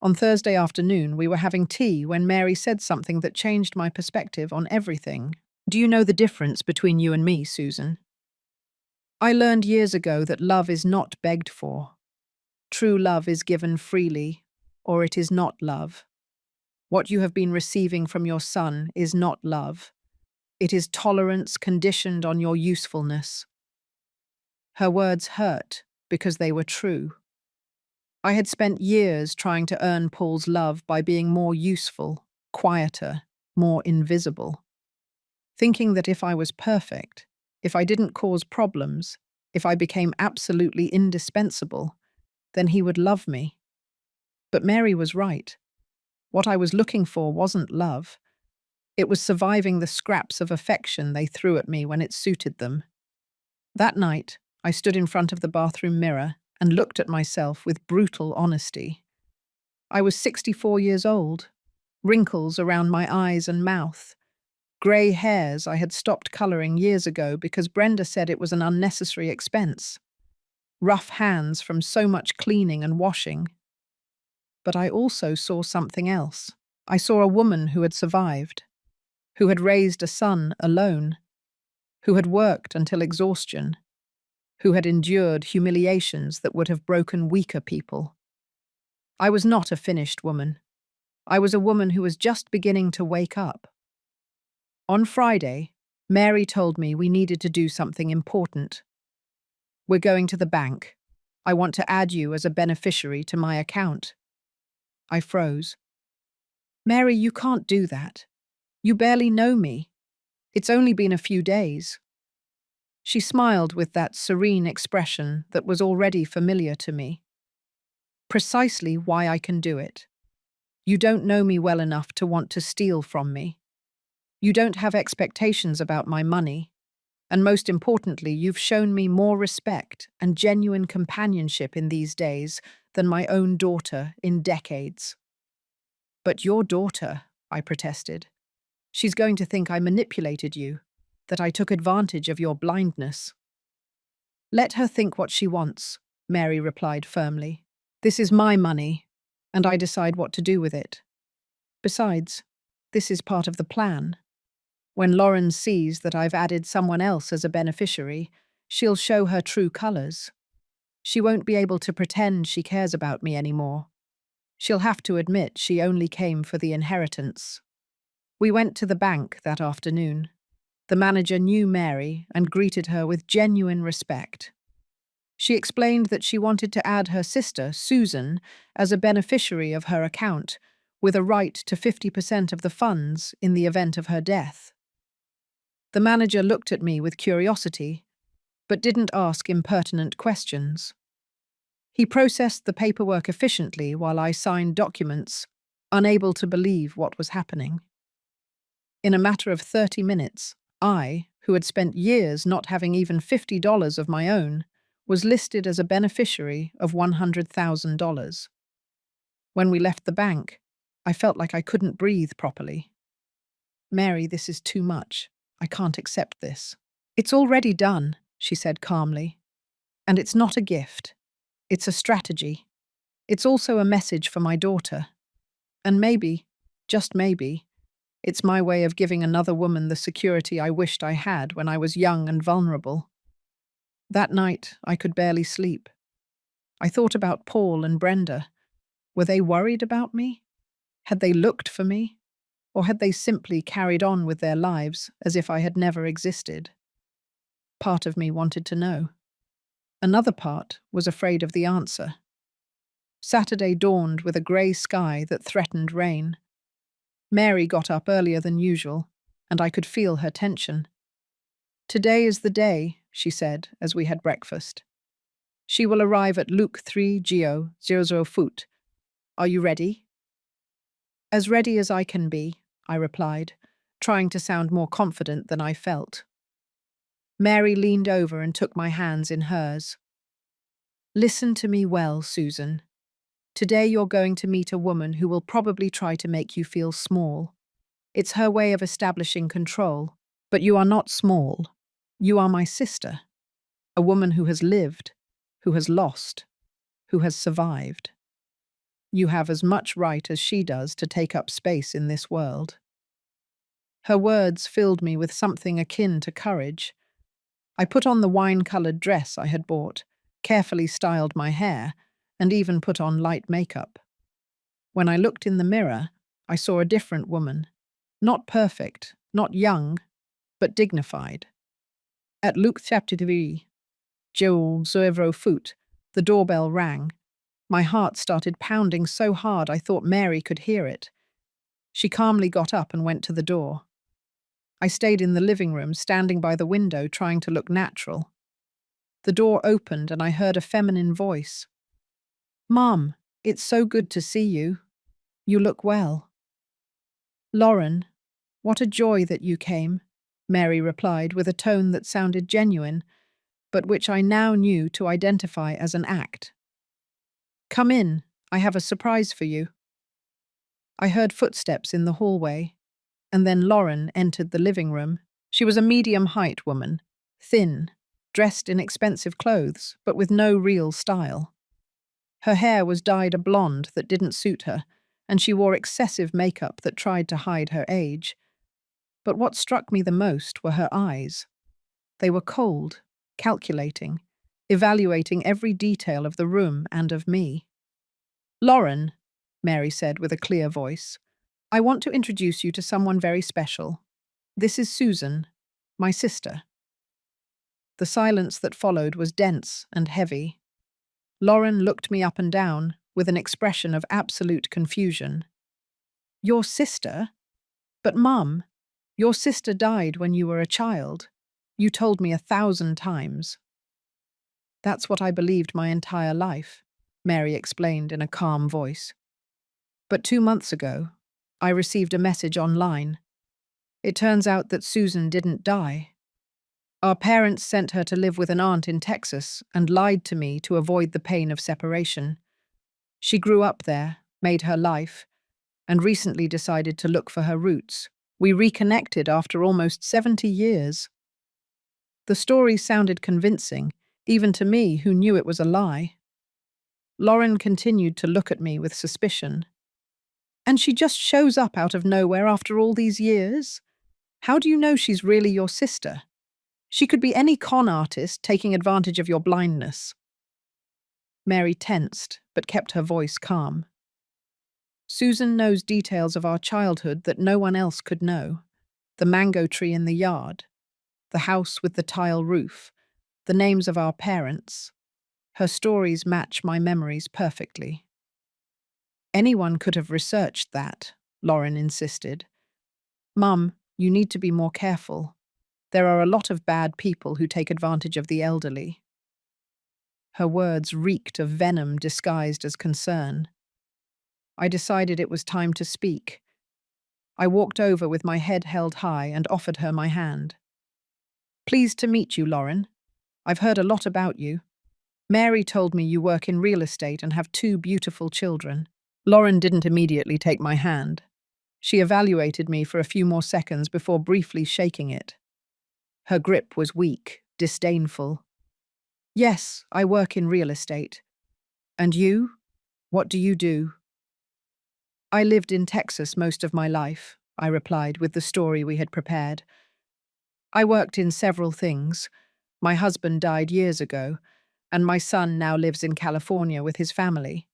On Thursday afternoon, we were having tea when Mary said something that changed my perspective on everything. Do you know the difference between you and me, Susan? I learned years ago that love is not begged for. True love is given freely, or it is not love. What you have been receiving from your son is not love. It is tolerance conditioned on your usefulness. Her words hurt because they were true. I had spent years trying to earn Paul's love by being more useful, quieter, more invisible. Thinking that if I was perfect, if I didn't cause problems, if I became absolutely indispensable, then he would love me. But Mary was right. What I was looking for wasn't love. It was surviving the scraps of affection they threw at me when it suited them. That night, I stood in front of the bathroom mirror and looked at myself with brutal honesty. I was 64 years old, wrinkles around my eyes and mouth, grey hairs I had stopped colouring years ago because Brenda said it was an unnecessary expense, rough hands from so much cleaning and washing. But I also saw something else. I saw a woman who had survived, who had raised a son alone, who had worked until exhaustion, who had endured humiliations that would have broken weaker people. I was not a finished woman. I was a woman who was just beginning to wake up. On Friday, Mary told me we needed to do something important. We're going to the bank. I want to add you as a beneficiary to my account. I froze. Mary, you can't do that. You barely know me. It's only been a few days. She smiled with that serene expression that was already familiar to me. Precisely why I can do it. You don't know me well enough to want to steal from me. You don't have expectations about my money. And most importantly, you've shown me more respect and genuine companionship in these days than my own daughter in decades. But your daughter, I protested. She's going to think I manipulated you, that I took advantage of your blindness. Let her think what she wants, Mary replied firmly. This is my money, and I decide what to do with it. Besides, this is part of the plan. When Lauren sees that I've added someone else as a beneficiary, she'll show her true colours. She won't be able to pretend she cares about me anymore. She'll have to admit she only came for the inheritance. We went to the bank that afternoon. The manager knew Mary and greeted her with genuine respect. She explained that she wanted to add her sister, Susan, as a beneficiary of her account, with a right to 50% of the funds in the event of her death. The manager looked at me with curiosity, but didn't ask impertinent questions. He processed the paperwork efficiently while I signed documents, unable to believe what was happening. In a matter of 30 minutes, I, who had spent years not having even $50 of my own, was listed as a beneficiary of $100,000. When we left the bank, I felt like I couldn't breathe properly. Mary, this is too much. I can't accept this. It's already done, she said calmly. And it's not a gift. It's a strategy. It's also a message for my daughter. And maybe, just maybe, it's my way of giving another woman the security I wished I had when I was young and vulnerable. That night, I could barely sleep. I thought about Paul and Brenda. Were they worried about me? Had they looked for me? Or had they simply carried on with their lives as if I had never existed? Part of me wanted to know. Another part was afraid of the answer. Saturday dawned with a grey sky that threatened rain. Mary got up earlier than usual, and I could feel her tension. Today is the day, she said as we had breakfast. She will arrive at Luke 3 Geo 00 Foot. Are you ready? As ready as I can be, I replied, trying to sound more confident than I felt. Mary leaned over and took my hands in hers. Listen to me well, Susan. Today you're going to meet a woman who will probably try to make you feel small. It's her way of establishing control. But you are not small. You are my sister, a woman who has lived, who has lost, who has survived. You have as much right as she does to take up space in this world. Her words filled me with something akin to courage. I put on the wine-coloured dress I had bought, carefully styled my hair, and even put on light makeup. When I looked in the mirror, I saw a different woman. Not perfect, not young, but dignified. At Luke chapter 3, Joel Zervro Foot, the doorbell rang. My heart started pounding so hard I thought Mary could hear it. She calmly got up and went to the door. I stayed in the living room, standing by the window, trying to look natural. The door opened and I heard a feminine voice. "Mom, it's so good to see you. You look well." "Lauren, what a joy that you came," Mary replied with a tone that sounded genuine, but which I now knew to identify as an act. "Come in, I have a surprise for you." I heard footsteps in the hallway, and then Lauren entered the living room. She was a medium-height woman, thin, dressed in expensive clothes, but with no real style. Her hair was dyed a blonde that didn't suit her, and she wore excessive makeup that tried to hide her age. But what struck me the most were her eyes. They were cold, calculating, evaluating every detail of the room and of me. "Lauren," Mary said with a clear voice, "I want to introduce you to someone very special. This is Susan, my sister." The silence that followed was dense and heavy. Lauren looked me up and down with an expression of absolute confusion. "Your sister? But Mum, your sister died when you were a child. You told me 1,000 times." "That's what I believed my entire life," Mary explained in a calm voice. "But 2 months ago, I received a message online. It turns out that Susan didn't die. Our parents sent her to live with an aunt in Texas and lied to me to avoid the pain of separation. She grew up there, made her life, and recently decided to look for her roots. We reconnected after almost 70 years. The story sounded convincing, even to me who knew it was a lie. Lauren continued to look at me with suspicion. "And she just shows up out of nowhere after all these years? How do you know she's really your sister? She could be any con artist taking advantage of your blindness." Mary tensed, but kept her voice calm. "Susan knows details of our childhood that no one else could know. The mango tree in the yard, the house with the tile roof, the names of our parents. Her stories match my memories perfectly." "Anyone could have researched that," Lauren insisted. "Mum, you need to be more careful. There are a lot of bad people who take advantage of the elderly." Her words reeked of venom disguised as concern. I decided it was time to speak. I walked over with my head held high and offered her my hand. "Pleased to meet you, Lauren. I've heard a lot about you. Mary told me you work in real estate and have 2 beautiful children." Lauren didn't immediately take my hand. She evaluated me for a few more seconds before briefly shaking it. Her grip was weak, disdainful. "Yes, I work in real estate. And you? What do you do?" "I lived in Texas most of my life," I replied with the story we had prepared. "I worked in several things. My husband died years ago, and my son now lives in California with his family.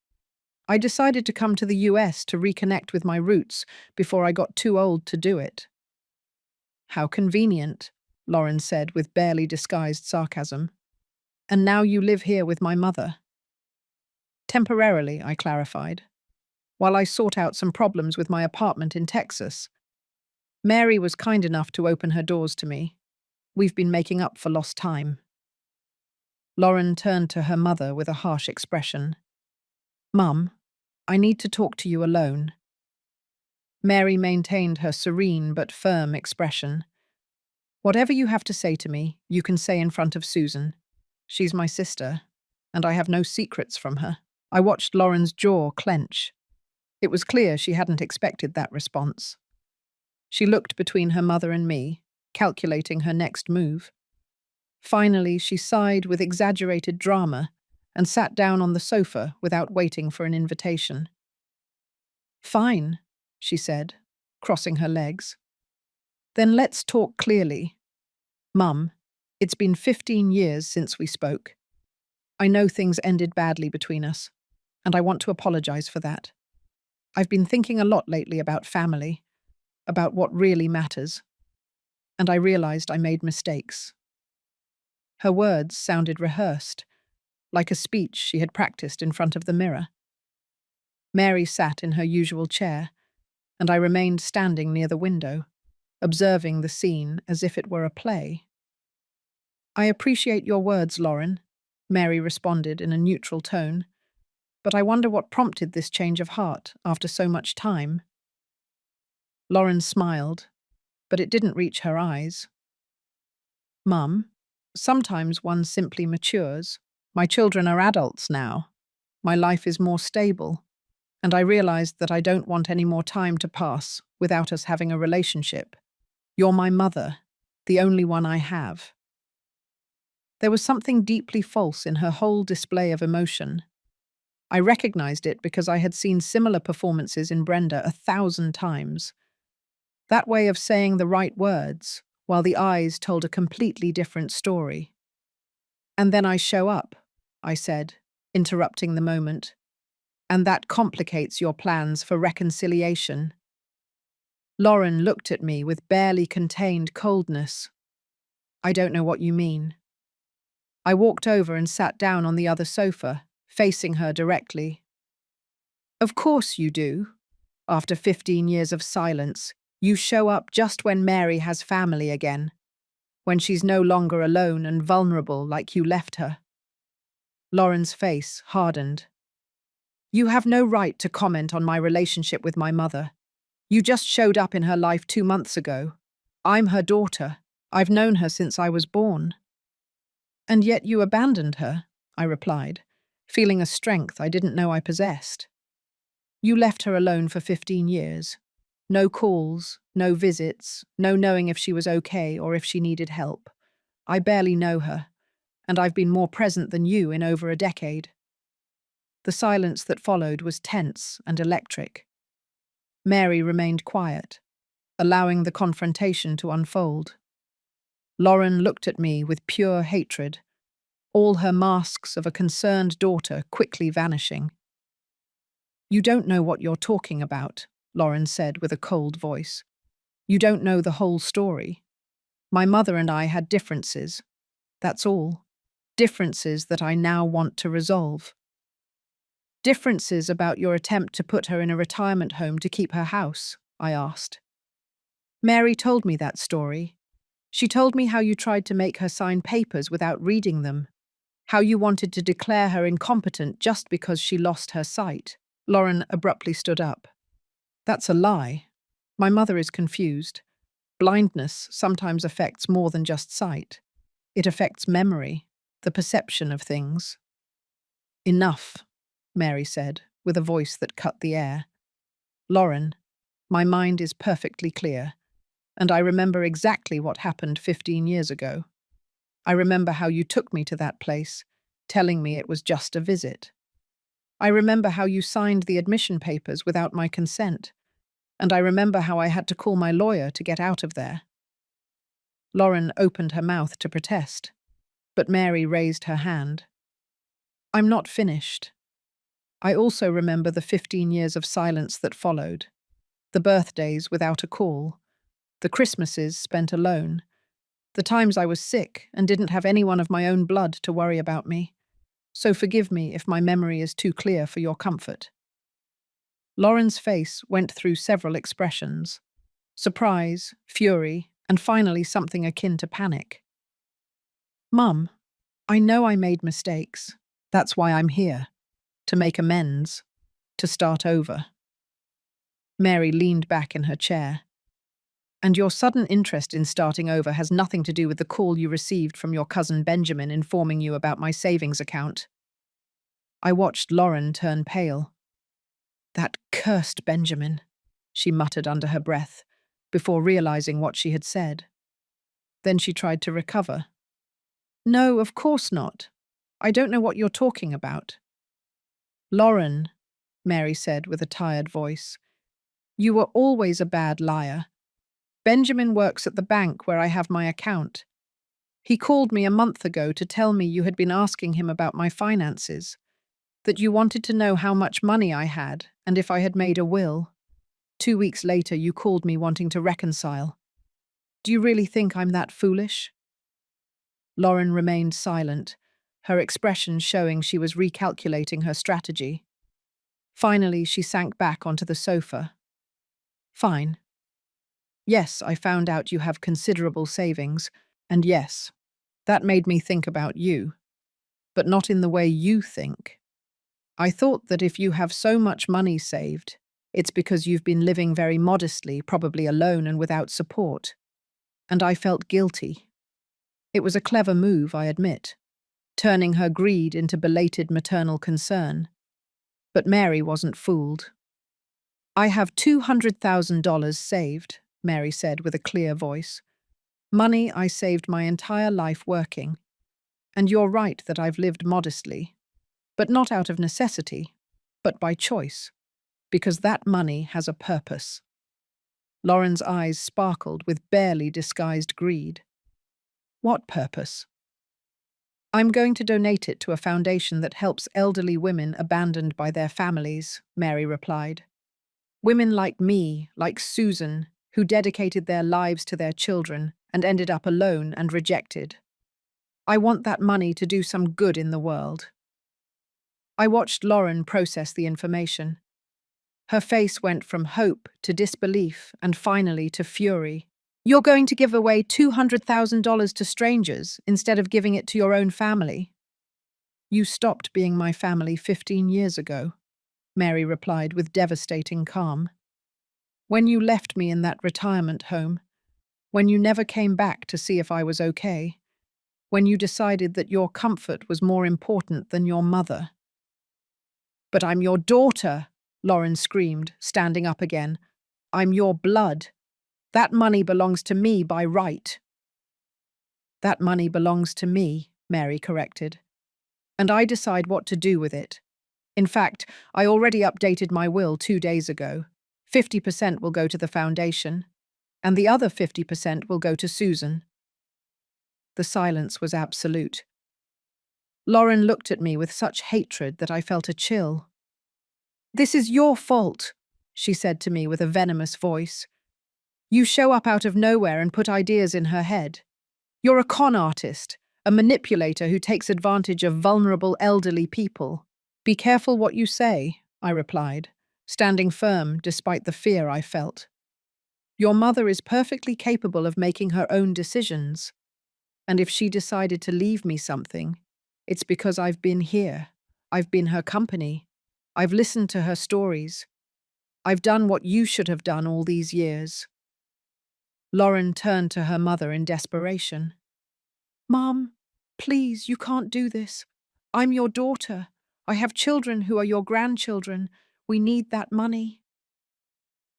I decided to come to the US to reconnect with my roots before I got too old to do it." "How convenient," Lauren said with barely disguised sarcasm. "And now you live here with my mother." "Temporarily," I clarified, "while I sort out some problems with my apartment in Texas. Mary was kind enough to open her doors to me. We've been making up for lost time." Lauren turned to her mother with a harsh expression. "Mum, I need to talk to you alone." Mary maintained her serene but firm expression. "Whatever you have to say to me, you can say in front of Susan. She's my sister, and I have no secrets from her." I watched Lauren's jaw clench. It was clear she hadn't expected that response. She looked between her mother and me, calculating her next move. Finally, she sighed with exaggerated drama and sat down on the sofa without waiting for an invitation. "Fine," she said, crossing her legs. "Then let's talk clearly. Mum, it's been 15 years since we spoke. I know things ended badly between us, and I want to apologize for that. I've been thinking a lot lately about family, about what really matters, and I realized I made mistakes." Her words sounded rehearsed, like a speech she had practiced in front of the mirror. Mary sat in her usual chair, and I remained standing near the window, observing the scene as if it were a play. "I appreciate your words, Lauren," Mary responded in a neutral tone, "but I wonder what prompted this change of heart after so much time." Lauren smiled, but it didn't reach her eyes. "Mum, sometimes one simply matures. My children are adults now. My life is more stable, and I realized that I don't want any more time to pass without us having a relationship. You're my mother, the only one I have." There was something deeply false in her whole display of emotion. I recognized it because I had seen similar performances in Brenda 1,000 times. That way of saying the right words, while the eyes told a completely different story. "And then I show up," I said, interrupting the moment. "And that complicates your plans for reconciliation." Lauren looked at me with barely contained coldness. "I don't know what you mean." I walked over and sat down on the other sofa, facing her directly. "Of course you do. After 15 years of silence, you show up just when Mary has family again, when she's no longer alone and vulnerable like you left her." Lauren's face hardened. "You have no right to comment on my relationship with my mother. You just showed up in her life 2 months ago. I'm her daughter. I've known her since I was born." "And yet you abandoned her," I replied, feeling a strength I didn't know I possessed. "You left her alone for 15 years. No calls, no visits, no knowing if she was okay or if she needed help. I barely know her, and I've been more present than you in over a decade." The silence that followed was tense and electric. Mary remained quiet, allowing the confrontation to unfold. Lauren looked at me with pure hatred, all her masks of a concerned daughter quickly vanishing. "You don't know what you're talking about," Lauren said with a cold voice. "You don't know the whole story. My mother and I had differences. That's all. Differences that I now want to resolve." "Differences about your attempt to put her in a retirement home to keep her house?" I asked. "Mary told me that story. She told me how you tried to make her sign papers without reading them, how you wanted to declare her incompetent just because she lost her sight." Lauren abruptly stood up. "That's a lie. My mother is confused. Blindness sometimes affects more than just sight. It affects memory, the perception of things." "Enough," Mary said, with a voice that cut the air. "Lauren, my mind is perfectly clear, and I remember exactly what happened 15 years ago. I remember how you took me to that place, telling me it was just a visit. I remember how you signed the admission papers without my consent, and I remember how I had to call my lawyer to get out of there." Lauren opened her mouth to protest, but Mary raised her hand. "I'm not finished. I also remember the 15 years of silence that followed, the birthdays without a call, the Christmases spent alone, the times I was sick and didn't have anyone of my own blood to worry about me. So forgive me if my memory is too clear for your comfort." Lauren's face went through several expressions: surprise, fury, and finally something akin to panic. "Mum, I know I made mistakes. That's why I'm here. To make amends. To start over." Mary leaned back in her chair. "And your sudden interest in starting over has nothing to do with the call you received from your cousin Benjamin informing you about my savings account." I watched Lauren turn pale. That cursed Benjamin, she muttered under her breath, before realizing what she had said. Then she tried to recover. No, of course not. I don't know what you're talking about. Lauren, Mary said with a tired voice, you were always a bad liar. Benjamin works at the bank where I have my account. He called me a month ago to tell me you had been asking him about my finances, that you wanted to know how much money I had and if I had made a will. 2 weeks later, you called me wanting to reconcile. Do you really think I'm that foolish? Lauren remained silent, her expression showing she was recalculating her strategy. Finally, she sank back onto the sofa. Fine. Yes, I found out you have considerable savings, and yes, that made me think about you, but not in the way you think. I thought that if you have so much money saved, it's because you've been living very modestly, probably alone and without support. And I felt guilty. It was a clever move, I admit, turning her greed into belated maternal concern. But Mary wasn't fooled. I have $200,000 saved, Mary said with a clear voice. Money I saved my entire life working. And you're right that I've lived modestly, but not out of necessity, but by choice, because that money has a purpose. Lauren's eyes sparkled with barely disguised greed. What purpose? I'm going to donate it to a foundation that helps elderly women abandoned by their families, Mary replied. Women like me, like Susan, who dedicated their lives to their children and ended up alone and rejected. I want that money to do some good in the world. I watched Lauren process the information. Her face went from hope to disbelief and finally to fury. You're going to give away $200,000 to strangers instead of giving it to your own family? You stopped being my family 15 years ago, Mary replied with devastating calm. When you left me in that retirement home, when you never came back to see if I was okay, when you decided that your comfort was more important than your mother. But I'm your daughter, Lauren screamed, standing up again. I'm your blood. That money belongs to me by right. That money belongs to me, Mary corrected. And I decide what to do with it. In fact, I already updated my will 2 days ago. 50% will go to the foundation, and the other 50% will go to Susan. The silence was absolute. Lauren looked at me with such hatred that I felt a chill. This is your fault, she said to me with a venomous voice. You show up out of nowhere and put ideas in her head. You're a con artist, a manipulator who takes advantage of vulnerable elderly people. Be careful what you say, I replied, standing firm despite the fear I felt. Your mother is perfectly capable of making her own decisions. And if she decided to leave me something, it's because I've been here. I've been her company. I've listened to her stories. I've done what you should have done all these years. Lauren turned to her mother in desperation. Mom, please, you can't do this. I'm your daughter. I have children who are your grandchildren. We need that money.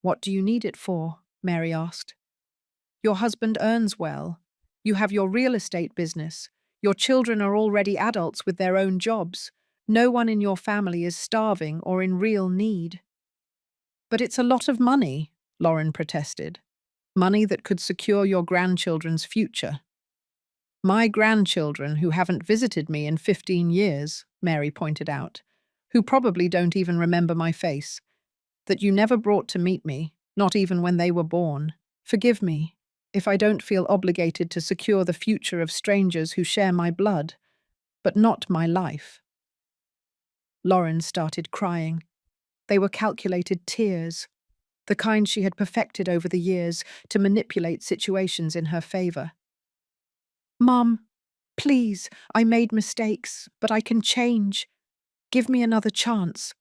What do you need it for? Mary asked. Your husband earns well. You have your real estate business. Your children are already adults with their own jobs. No one in your family is starving or in real need. But it's a lot of money, Lauren protested. Money that could secure your grandchildren's future. My grandchildren who haven't visited me in 15 years, Mary pointed out, who probably don't even remember my face, that you never brought to meet me, not even when they were born. Forgive me if I don't feel obligated to secure the future of strangers who share my blood, but not my life. Lauren started crying. They were calculated tears, the kind she had perfected over the years to manipulate situations in her favor. Mom, please, I made mistakes, but I can change. Give me another chance.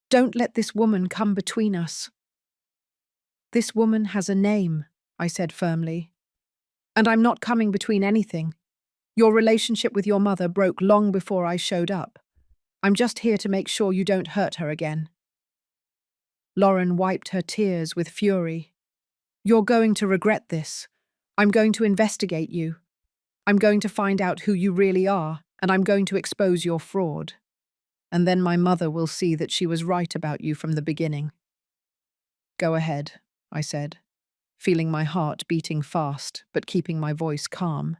Don't let this woman come between us. This woman has a name, I said firmly. And I'm not coming between anything. Your relationship with your mother broke long before I showed up. I'm just here to make sure you don't hurt her again." Lauren wiped her tears with fury. "You're going to regret this. I'm going to investigate you. I'm going to find out who you really are, and I'm going to expose your fraud. And then my mother will see that she was right about you from the beginning." "Go ahead," I said, feeling my heart beating fast, but keeping my voice calm.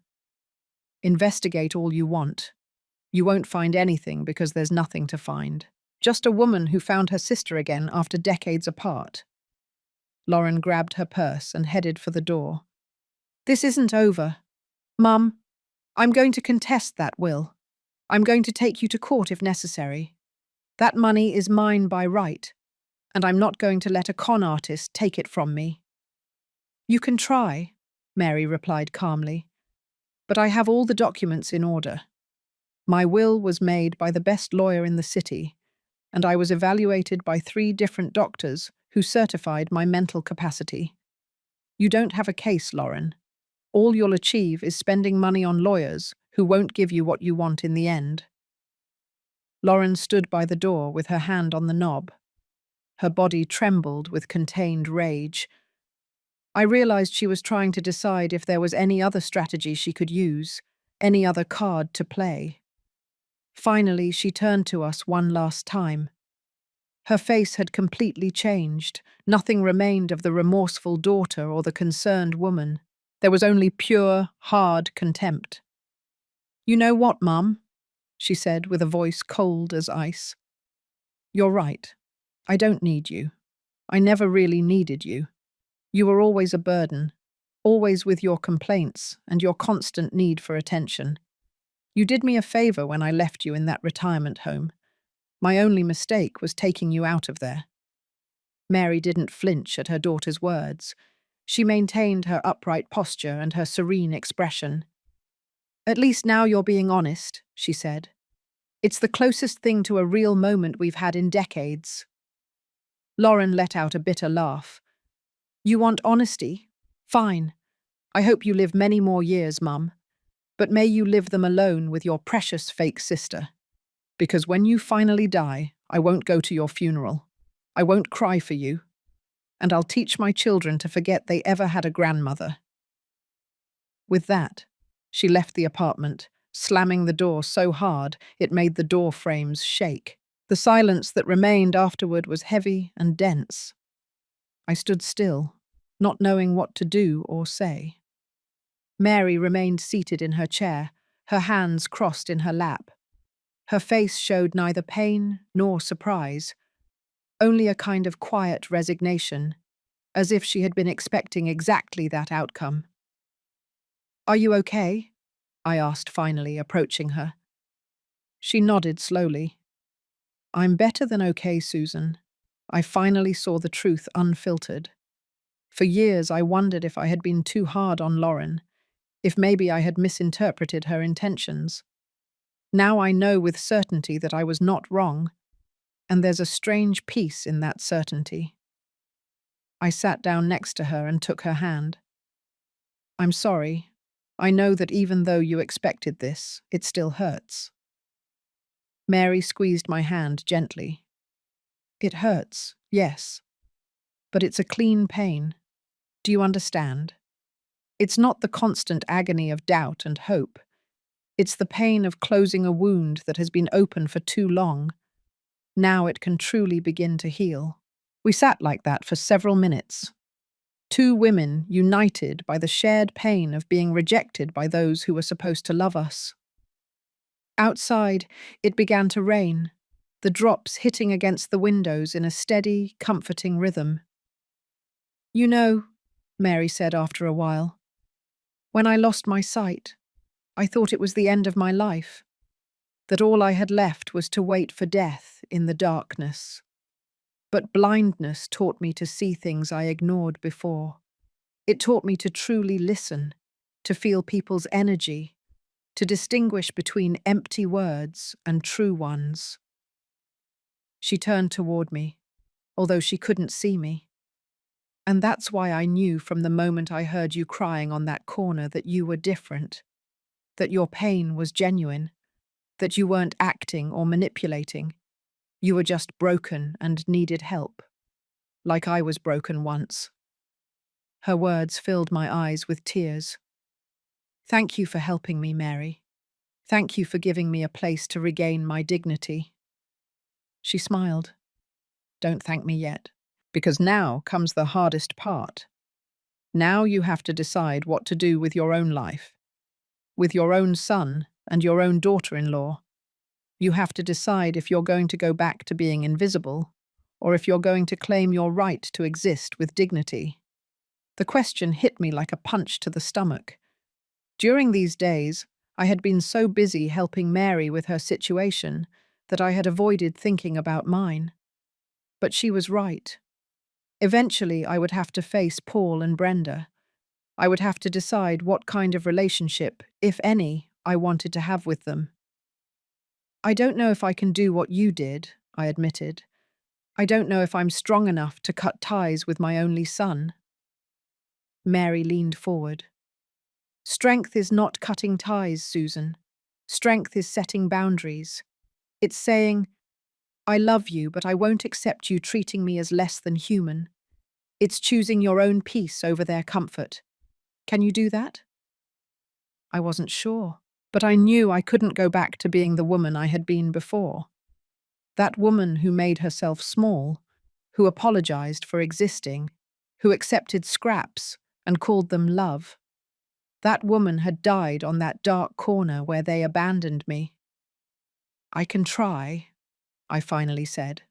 "Investigate all you want. You won't find anything because there's nothing to find. Just a woman who found her sister again after decades apart." Lauren grabbed her purse and headed for the door. "This isn't over. Mum, I'm going to contest that will. I'm going to take you to court if necessary. That money is mine by right, and I'm not going to let a con artist take it from me." "You can try," Mary replied calmly, "but I have all the documents in order. My will was made by the best lawyer in the city, and I was evaluated by 3 different doctors who certified my mental capacity. You don't have a case, Lauren. All you'll achieve is spending money on lawyers who won't give you what you want in the end." Lauren stood by the door with her hand on the knob. Her body trembled with contained rage. I realized she was trying to decide if there was any other strategy she could use, any other card to play. Finally, she turned to us one last time. Her face had completely changed. Nothing remained of the remorseful daughter or the concerned woman. There was only pure, hard contempt. "You know what, Mum?" she said with a voice cold as ice. "You're right. I don't need you. I never really needed you. You were always a burden, always with your complaints and your constant need for attention. You did me a favor when I left you in that retirement home. My only mistake was taking you out of there." Mary didn't flinch at her daughter's words. She maintained her upright posture and her serene expression. "At least now you're being honest," she said. "It's the closest thing to a real moment we've had in decades." Lauren let out a bitter laugh. "You want honesty? Fine. I hope you live many more years, Mum. But may you live them alone with your precious fake sister. Because when you finally die, I won't go to your funeral. I won't cry for you. And I'll teach my children to forget they ever had a grandmother." With that, she left the apartment, slamming the door so hard it made the door frames shake. The silence that remained afterward was heavy and dense. I stood still, not knowing what to do or say. Mary remained seated in her chair, her hands crossed in her lap. Her face showed neither pain nor surprise, only a kind of quiet resignation, as if she had been expecting exactly that outcome. "Are you okay?" I asked finally, approaching her. She nodded slowly. "I'm better than okay, Susan. I finally saw the truth unfiltered. For years I wondered if I had been too hard on Lauren, if maybe I had misinterpreted her intentions. Now I know with certainty that I was not wrong, and there's a strange peace in that certainty." I sat down next to her and took her hand. "I'm sorry. I know that even though you expected this, it still hurts." Mary squeezed my hand gently. "It hurts, yes, but it's a clean pain. Do you understand? It's not the constant agony of doubt and hope. It's the pain of closing a wound that has been open for too long. Now it can truly begin to heal." We sat like that for several minutes. 2 women united by the shared pain of being rejected by those who were supposed to love us. Outside, it began to rain, the drops hitting against the windows in a steady, comforting rhythm. "You know," Mary said after a while, "when I lost my sight, I thought it was the end of my life, that all I had left was to wait for death in the darkness. But blindness taught me to see things I ignored before. It taught me to truly listen, to feel people's energy, to distinguish between empty words and true ones." She turned toward me, although she couldn't see me. "And that's why I knew from the moment I heard you crying on that corner that you were different, that your pain was genuine, that you weren't acting or manipulating. You were just broken and needed help, like I was broken once. Her words filled my eyes with tears. Thank you for helping me, Mary. Thank you for giving me a place to regain my dignity. She smiled. Don't thank me yet, because now comes the hardest part. Now you have to decide what to do with your own life, with your own son and your own daughter-in-law. You have to decide if you're going to go back to being invisible, or if you're going to claim your right to exist with dignity. The question hit me like a punch to the stomach. During these days, I had been so busy helping Mary with her situation that I had avoided thinking about mine. But she was right. Eventually, I would have to face Paul and Brenda. I would have to decide what kind of relationship, if any, I wanted to have with them. I don't know if I can do what you did, I admitted. I don't know if I'm strong enough to cut ties with my only son. Mary leaned forward. Strength is not cutting ties, Susan. Strength is setting boundaries. It's saying, I love you, but I won't accept you treating me as less than human. It's choosing your own peace over their comfort. Can you do that? I wasn't sure, but I knew I couldn't go back to being the woman I had been before. That woman who made herself small, who apologized for existing, who accepted scraps and called them love. That woman had died on that dark corner where they abandoned me. I can try, I finally said.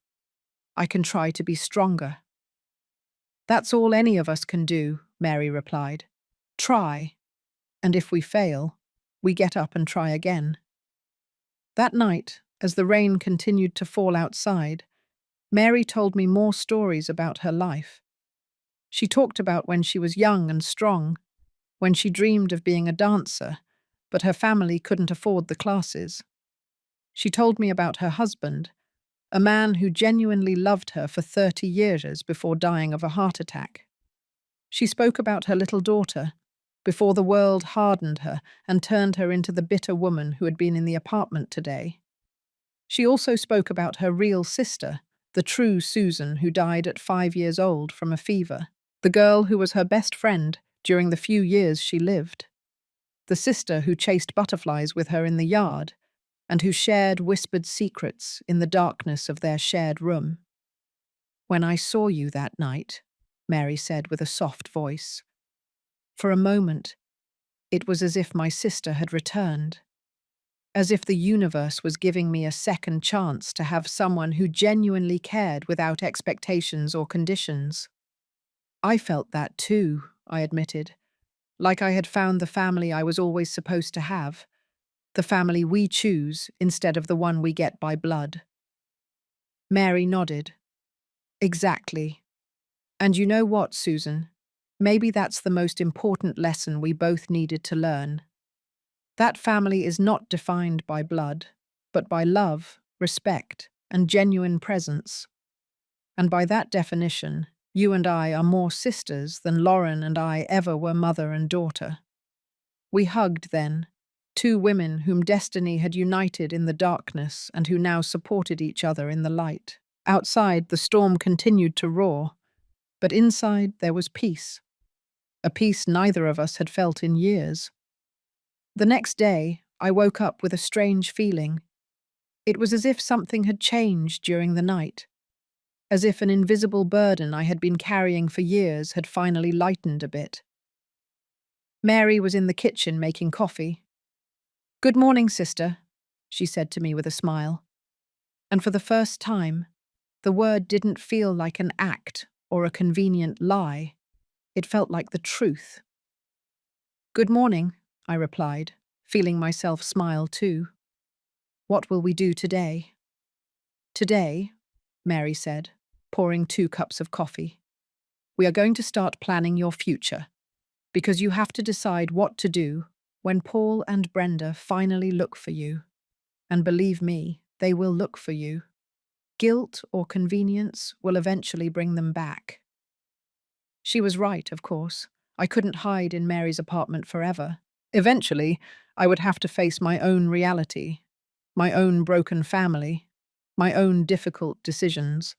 I can try to be stronger. That's all any of us can do, Mary replied. Try. And if we fail, we get up and try again. That night, as the rain continued to fall outside, Mary told me more stories about her life. She talked about when she was young and strong, when she dreamed of being a dancer, but her family couldn't afford the classes. She told me about her husband, a man who genuinely loved her for 30 years before dying of a heart attack. She spoke about her little daughter, before the world hardened her and turned her into the bitter woman who had been in the apartment today. She also spoke about her real sister, the true Susan who died at 5 years old from a fever, the girl who was her best friend during the few years she lived, the sister who chased butterflies with her in the yard and who shared whispered secrets in the darkness of their shared room. When I saw you that night, Mary said with a soft voice, for a moment, it was as if my sister had returned, as if the universe was giving me a second chance to have someone who genuinely cared without expectations or conditions. I felt that too, I admitted, like I had found the family I was always supposed to have, the family we choose instead of the one we get by blood. Mary nodded. Exactly. And you know what, Susan? Maybe that's the most important lesson we both needed to learn. That family is not defined by blood, but by love, respect, and genuine presence. And by that definition, you and I are more sisters than Lauren and I ever were mother and daughter. We hugged then, two women whom destiny had united in the darkness and who now supported each other in the light. Outside, the storm continued to roar, but inside there was peace. A peace neither of us had felt in years. The next day, I woke up with a strange feeling. It was as if something had changed during the night, as if an invisible burden I had been carrying for years had finally lightened a bit. Mary was in the kitchen making coffee. "Good morning, sister," she said to me with a smile. And for the first time, the word didn't feel like an act or a convenient lie. It felt like the truth. "Good morning," I replied, feeling myself smile too. "What will we do today?" "Today," Mary said, pouring 2 cups of coffee, "we are going to start planning your future, because you have to decide what to do when Paul and Brenda finally look for you. And believe me, they will look for you. Guilt or convenience will eventually bring them back." She was right, of course. I couldn't hide in Mary's apartment forever. Eventually, I would have to face my own reality. my own broken family, my own difficult decisions.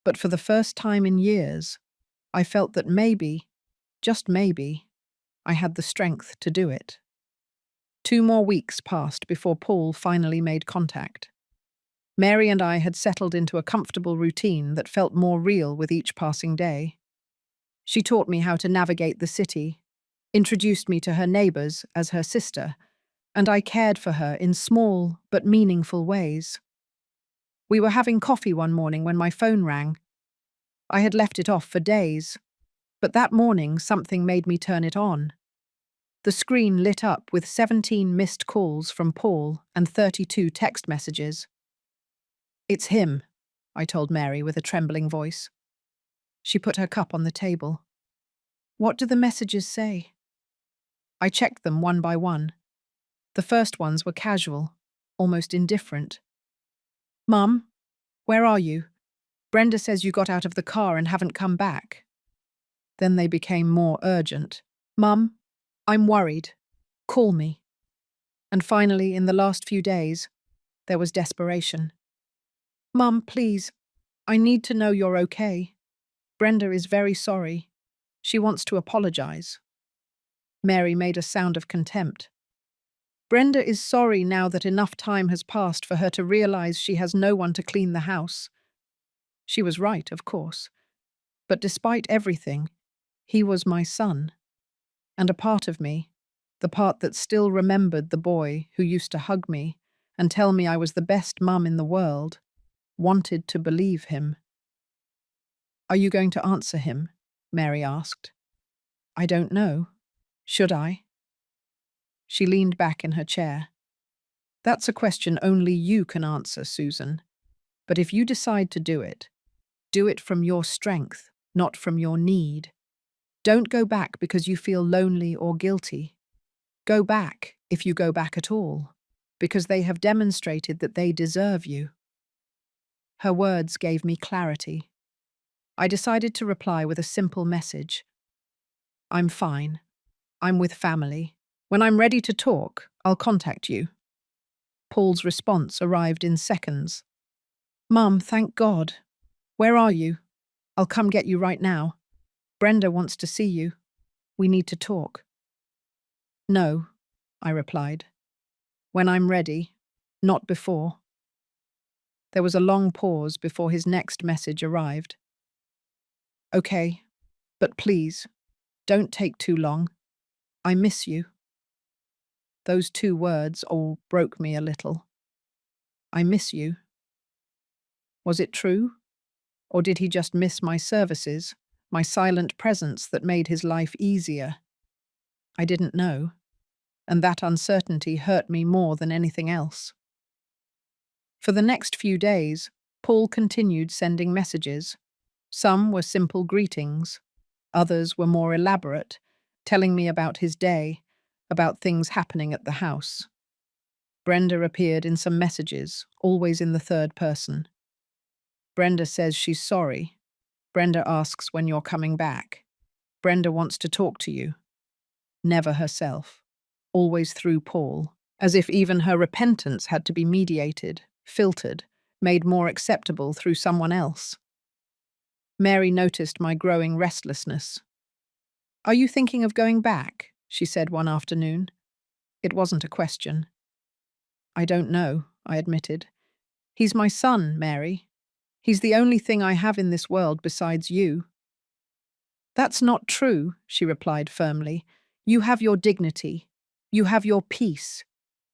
But for the first time in years, I felt that maybe, just maybe, I had the strength to do it. 2 more weeks passed before Paul finally made contact. Mary and I had settled into a comfortable routine that felt more real with each passing day. She taught me how to navigate the city, introduced me to her neighbors as her sister, and I cared for her in small but meaningful ways. We were having coffee one morning when my phone rang. I had left it off for days, but that morning something made me turn it on. The screen lit up with 17 missed calls from Paul and 32 text messages. "It's him," I told Mary with a trembling voice. She put her cup on the table. "What do the messages say?" I checked them one by one. The first ones were casual, almost indifferent. "Mum, where are you? Brenda says you got out of the car and haven't come back." Then they became more urgent. "Mum, I'm worried. Call me." And finally, in the last few days, there was desperation. "Mum, please, I need to know you're okay. Brenda is very sorry. She wants to apologize." Mary made a sound of contempt. "Brenda is sorry now that enough time has passed for her to realize she has no one to clean the house." She was right, of course. But despite everything, he was my son. And a part of me, the part that still remembered the boy who used to hug me and tell me I was the best mum in the world, wanted to believe him. "Are you going to answer him?" Mary asked. "I don't know. Should I?" She leaned back in her chair. "That's a question only you can answer, Susan. But if you decide to do it from your strength, not from your need. Don't go back because you feel lonely or guilty. Go back, if you go back at all, because they have demonstrated that they deserve you." Her words gave me clarity. I decided to reply with a simple message. "I'm fine. I'm with family. When I'm ready to talk, I'll contact you." Paul's response arrived in seconds. "Mum, thank God. Where are you? I'll come get you right now. Brenda wants to see you. We need to talk." "No," I replied. "When I'm ready, not before." There was a long pause before his next message arrived. "Okay, but please, don't take too long. I miss you." Those 2 words all broke me a little. I miss you. Was it true? Or did he just miss my services, my silent presence that made his life easier? I didn't know, and that uncertainty hurt me more than anything else. For the next few days, Paul continued sending messages. Some were simple greetings, others were more elaborate, telling me about his day, about things happening at the house. Brenda appeared in some messages, always in the third person. Brenda says she's sorry. Brenda asks when you're coming back. Brenda wants to talk to you. Never herself. Always through Paul, as if even her repentance had to be mediated, filtered, made more acceptable through someone else. Mary noticed my growing restlessness. "Are you thinking of going back?" she said one afternoon. It wasn't a question. "I don't know," I admitted. "He's my son, Mary. He's the only thing I have in this world besides you." "That's not true," she replied firmly. "You have your dignity. You have your peace.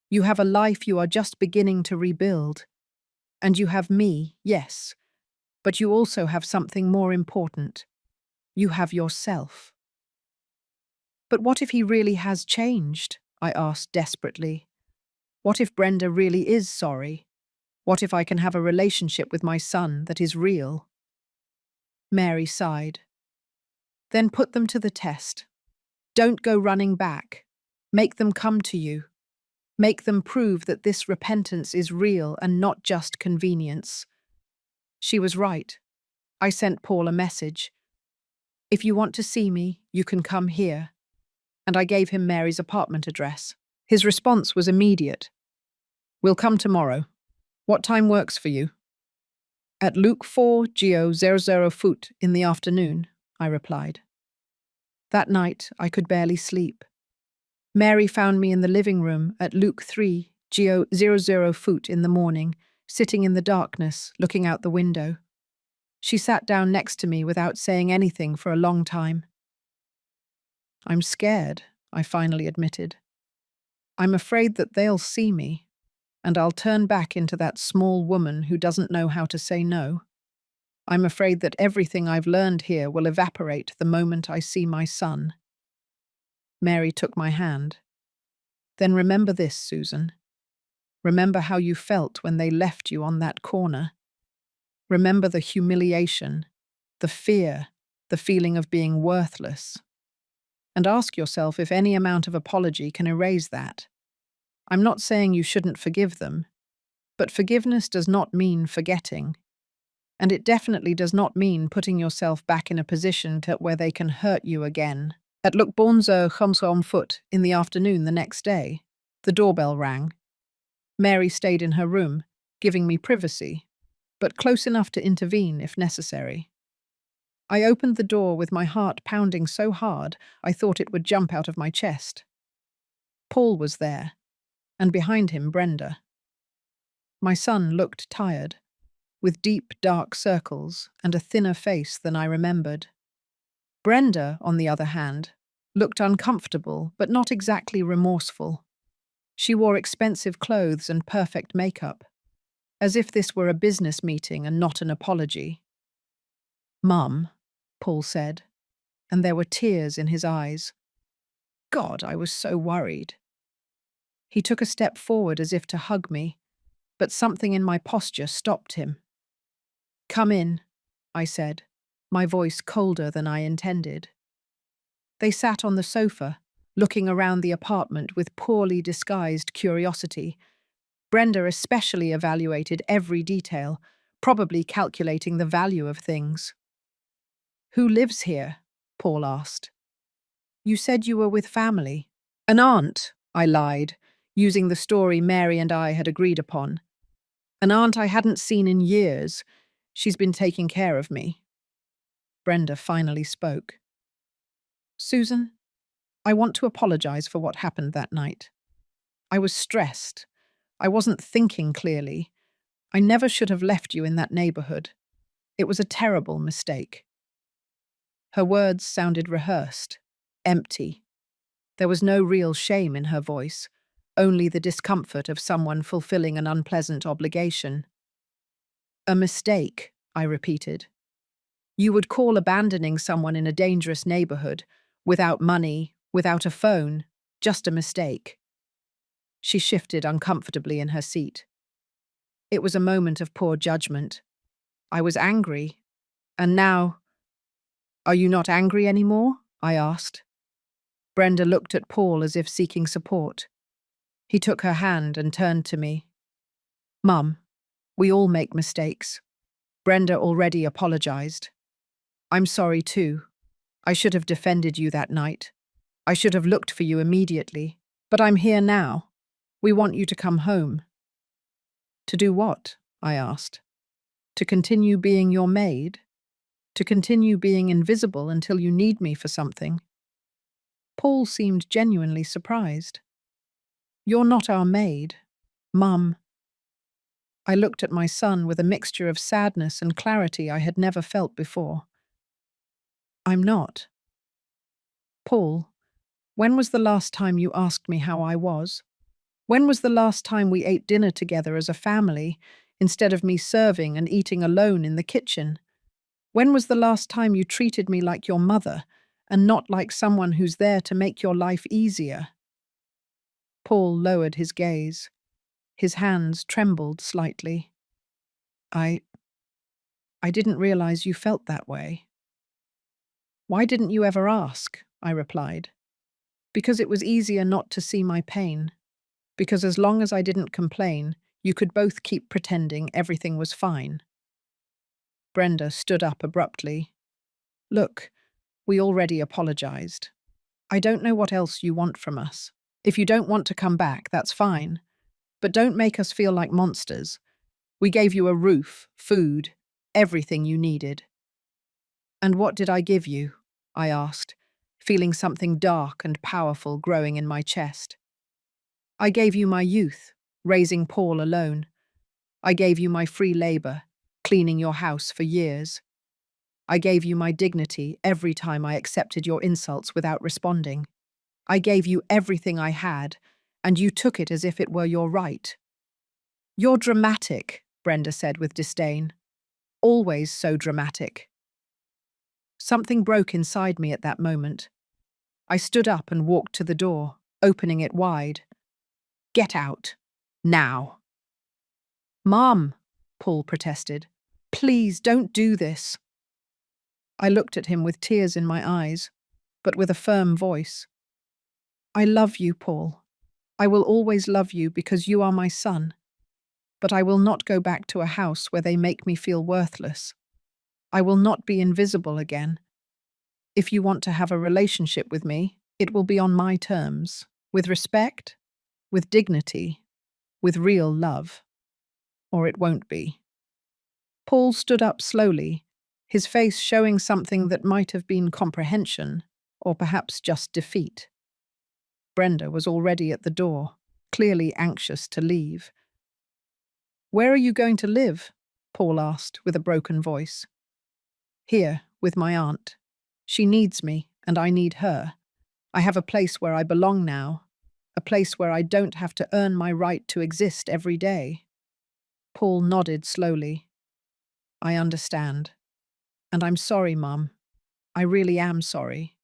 You have a life you are just beginning to rebuild. And you have me, yes. But you also have something more important. You have yourself." "But what if he really has changed?" I asked desperately. "What if Brenda really is sorry? What if I can have a relationship with my son that is real?" Mary sighed. "Then put them to the test. Don't go running back. Make them come to you. Make them prove that this repentance is real and not just convenience." She was right. I sent Paul a message. "If you want to see me, you can come here." And I gave him Mary's apartment address. His response was immediate. We'll come tomorrow. What time works for you? At Luke 4 Geo 00 foot in the afternoon, I replied. That night, I could barely sleep. Mary found me in the living room at Luke 3 Geo 00 foot in the morning, sitting in the darkness, looking out the window. She sat down next to me without saying anything for a long time. I'm scared, I finally admitted. I'm afraid that they'll see me, and I'll turn back into that small woman who doesn't know how to say no. I'm afraid that everything I've learned here will evaporate the moment I see my son. Mary took my hand. Then remember this, Susan. Remember how you felt when they left you on that corner. Remember the humiliation, the fear, the feeling of being worthless. And ask yourself if any amount of apology can erase that. I'm not saying you shouldn't forgive them, but forgiveness does not mean forgetting. And it definitely does not mean putting yourself back in a position where they can hurt you again. At Lukbonzo Chumsom foot in the afternoon the next day, the doorbell rang. Mary stayed in her room, giving me privacy, but close enough to intervene if necessary. I opened the door with my heart pounding so hard I thought it would jump out of my chest. Paul was there, and behind him Brenda. My son looked tired, with deep, dark circles and a thinner face than I remembered. Brenda, on the other hand, looked uncomfortable but not exactly remorseful. She wore expensive clothes and perfect makeup, as if this were a business meeting and not an apology. "Mum," Paul said, and there were tears in his eyes. God, I was so worried. He took a step forward as if to hug me, but something in my posture stopped him. "Come in," I said, my voice colder than I intended. They sat on the sofa, looking around the apartment with poorly disguised curiosity. Brenda especially evaluated every detail, probably calculating the value of things. "Who lives here?" Paul asked. "You said you were with family." "An aunt," I lied, using the story Mary and I had agreed upon. "An aunt I hadn't seen in years. She's been taking care of me." Brenda finally spoke. "Susan, I want to apologize for what happened that night. I was stressed. I wasn't thinking clearly. I never should have left you in that neighborhood. It was a terrible mistake." Her words sounded rehearsed, empty. There was no real shame in her voice, only the discomfort of someone fulfilling an unpleasant obligation. "A mistake," I repeated. "You would call abandoning someone in a dangerous neighborhood, without money, without a phone, just a mistake." She shifted uncomfortably in her seat. It was a moment of poor judgment. I was angry. And now— "Are you not angry anymore?" I asked. Brenda looked at Paul as if seeking support. He took her hand and turned to me. "Mum, we all make mistakes. Brenda already apologized. I'm sorry too. I should have defended you that night. I should have looked for you immediately. But I'm here now. We want you to come home." "To do what?" I asked. "To continue being your maid? To continue being invisible until you need me for something?" Paul seemed genuinely surprised. "You're not our maid. Mum." I looked at my son with a mixture of sadness and clarity I had never felt before. "I'm not." "Paul, when was the last time you asked me how I was? When was the last time we ate dinner together as a family, instead of me serving and eating alone in the kitchen? When was the last time you treated me like your mother, and not like someone who's there to make your life easier?" Paul lowered his gaze. His hands trembled slightly. I didn't realize you felt that way." "Why didn't you ever ask?" I replied. "Because it was easier not to see my pain. Because as long as I didn't complain, you could both keep pretending everything was fine." Brenda stood up abruptly. "Look, we already apologized. I don't know what else you want from us. If you don't want to come back, that's fine. But don't make us feel like monsters. We gave you a roof, food, everything you needed." "And what did I give you?" I asked, feeling something dark and powerful growing in my chest. "I gave you my youth, raising Paul alone. I gave you my free labor, cleaning your house for years. I gave you my dignity every time I accepted your insults without responding. I gave you everything I had, and you took it as if it were your right." "You're dramatic," Brenda said with disdain. "Always so dramatic." Something broke inside me at that moment. I stood up and walked to the door, opening it wide. "Get out. Now." "Mom," Paul protested. "Please don't do this." I looked at him with tears in my eyes, but with a firm voice. "I love you, Paul. I will always love you because you are my son. But I will not go back to a house where they make me feel worthless. I will not be invisible again. If you want to have a relationship with me, it will be on my terms, with respect, with dignity, with real love. Or it won't be." Paul stood up slowly, his face showing something that might have been comprehension, or perhaps just defeat. Brenda was already at the door, clearly anxious to leave. "Where are you going to live?" Paul asked with a broken voice. "Here, with my aunt. She needs me, and I need her. I have a place where I belong now, a place where I don't have to earn my right to exist every day." Paul nodded slowly. "I understand. And I'm sorry, Mum. I really am sorry."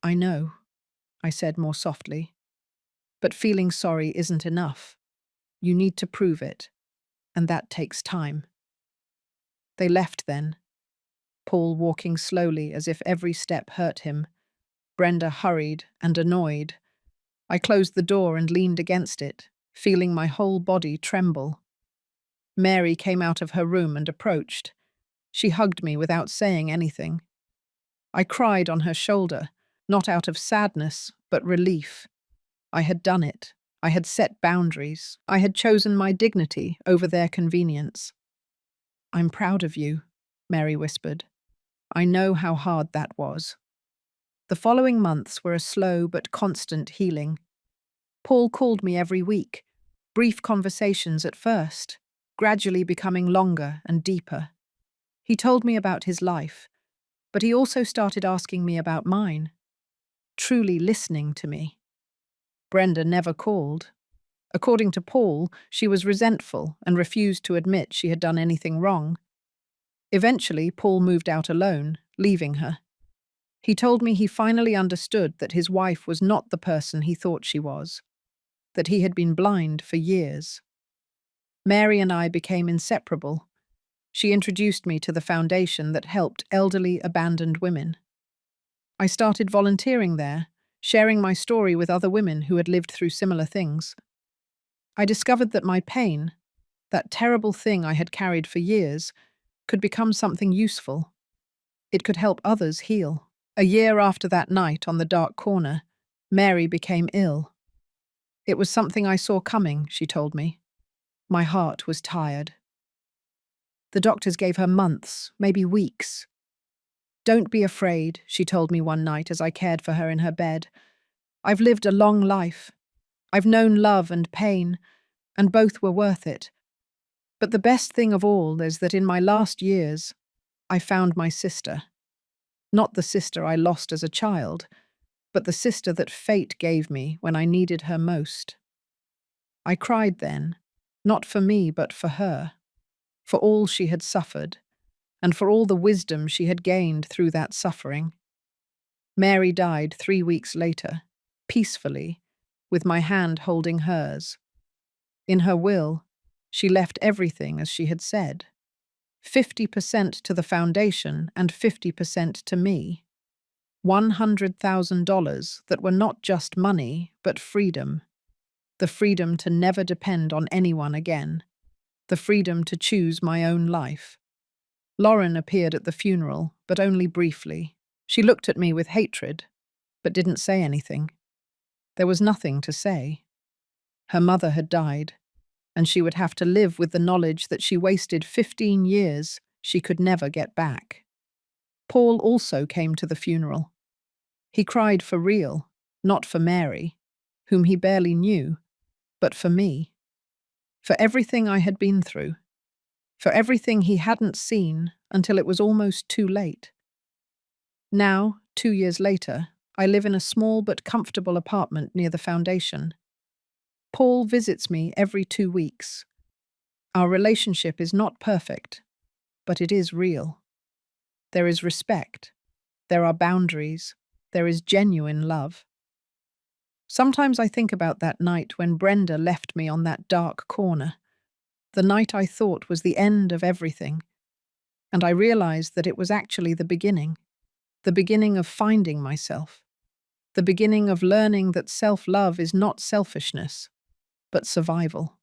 "I know," I said more softly. "But feeling sorry isn't enough. You need to prove it, and that takes time." They left then, Paul walking slowly as if every step hurt him, Brenda hurried and annoyed. I closed the door and leaned against it, feeling my whole body tremble. Mary came out of her room and approached. She hugged me without saying anything. I cried on her shoulder, not out of sadness, but relief. I had done it. I had set boundaries. I had chosen my dignity over their convenience. "I'm proud of you," Mary whispered. "I know how hard that was." The following months were a slow but constant healing. Paul called me every week, brief conversations at first, gradually becoming longer and deeper. He told me about his life, but he also started asking me about mine, truly listening to me. Brenda never called. According to Paul, she was resentful and refused to admit she had done anything wrong. Eventually, Paul moved out alone, leaving her. He told me he finally understood that his wife was not the person he thought she was, that he had been blind for years. Mary and I became inseparable. She introduced me to the foundation that helped elderly, abandoned women. I started volunteering there, sharing my story with other women who had lived through similar things. I discovered that my pain, that terrible thing I had carried for years, could become something useful. It could help others heal. A year after that night on the dark corner, Mary became ill. It was something I saw coming, she told me. My heart was tired. The doctors gave her months, maybe weeks. "Don't be afraid," she told me one night as I cared for her in her bed. "I've lived a long life. I've known love and pain, and both were worth it. But the best thing of all is that in my last years, I found my sister. Not the sister I lost as a child, but the sister that fate gave me when I needed her most." I cried then, not for me but for her, for all she had suffered, and for all the wisdom she had gained through that suffering. Mary died 3 weeks later, peacefully, with my hand holding hers. In her will, she left everything as she had said. 50% to the foundation and 50% to me. $100,000 that were not just money, but freedom. The freedom to never depend on anyone again. The freedom to choose my own life. Lauren appeared at the funeral, but only briefly. She looked at me with hatred, but didn't say anything. There was nothing to say. Her mother had died, and she would have to live with the knowledge that she wasted 15 years she could never get back. Paul also came to the funeral. He cried for real, not for Mary, whom he barely knew, but for me, for everything I had been through, for everything he hadn't seen until it was almost too late. Now, 2 years later, I live in a small but comfortable apartment near the foundation. Paul visits me every 2 weeks. Our relationship is not perfect, but it is real. There is respect. There are boundaries. There is genuine love. Sometimes I think about that night when Brenda left me on that dark corner, the night I thought was the end of everything, and I realized that it was actually the beginning of finding myself, the beginning of learning that self-love is not selfishness, but survival.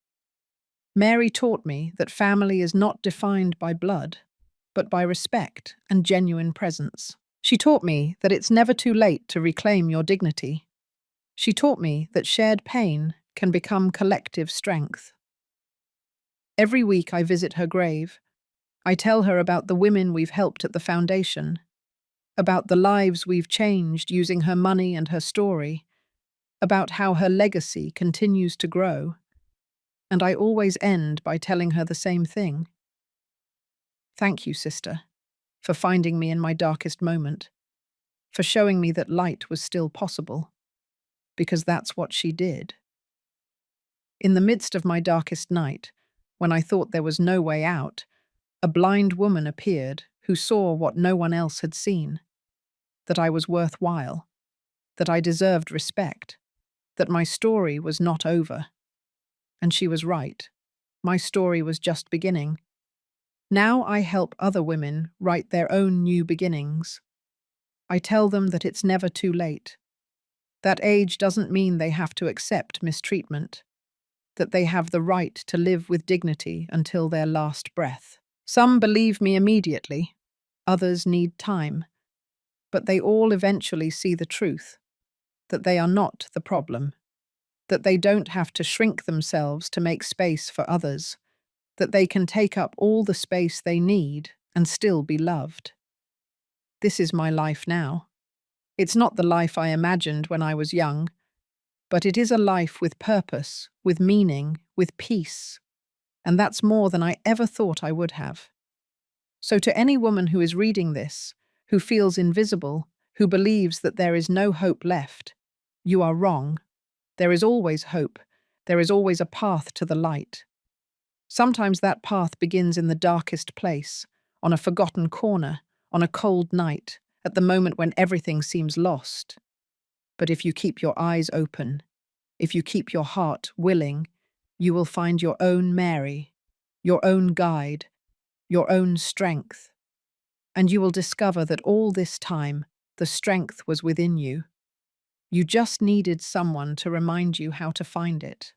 Mary taught me that family is not defined by blood, but by respect and genuine presence. She taught me that it's never too late to reclaim your dignity. She taught me that shared pain can become collective strength. Every week I visit her grave. I tell her about the women we've helped at the foundation, about the lives we've changed using her money and her story, about how her legacy continues to grow. And I always end by telling her the same thing. Thank you, sister, for finding me in my darkest moment, for showing me that light was still possible, because that's what she did. In the midst of my darkest night, when I thought there was no way out, a blind woman appeared who saw what no one else had seen, that I was worthwhile, that I deserved respect, that my story was not over. And she was right. My story was just beginning. Now I help other women write their own new beginnings. I tell them that it's never too late. That age doesn't mean they have to accept mistreatment, that they have the right to live with dignity until their last breath. Some believe me immediately, others need time, but they all eventually see the truth, that they are not the problem, that they don't have to shrink themselves to make space for others, that they can take up all the space they need and still be loved. This is my life now. It's not the life I imagined when I was young, but it is a life with purpose, with meaning, with peace. And that's more than I ever thought I would have. So to any woman who is reading this, who feels invisible, who believes that there is no hope left, you are wrong. There is always hope. There is always a path to the light. Sometimes that path begins in the darkest place, on a forgotten corner, on a cold night, at the moment when everything seems lost. But if you keep your eyes open, if you keep your heart willing, you will find your own Mary, your own guide, your own strength. And you will discover that all this time, the strength was within you. You just needed someone to remind you how to find it.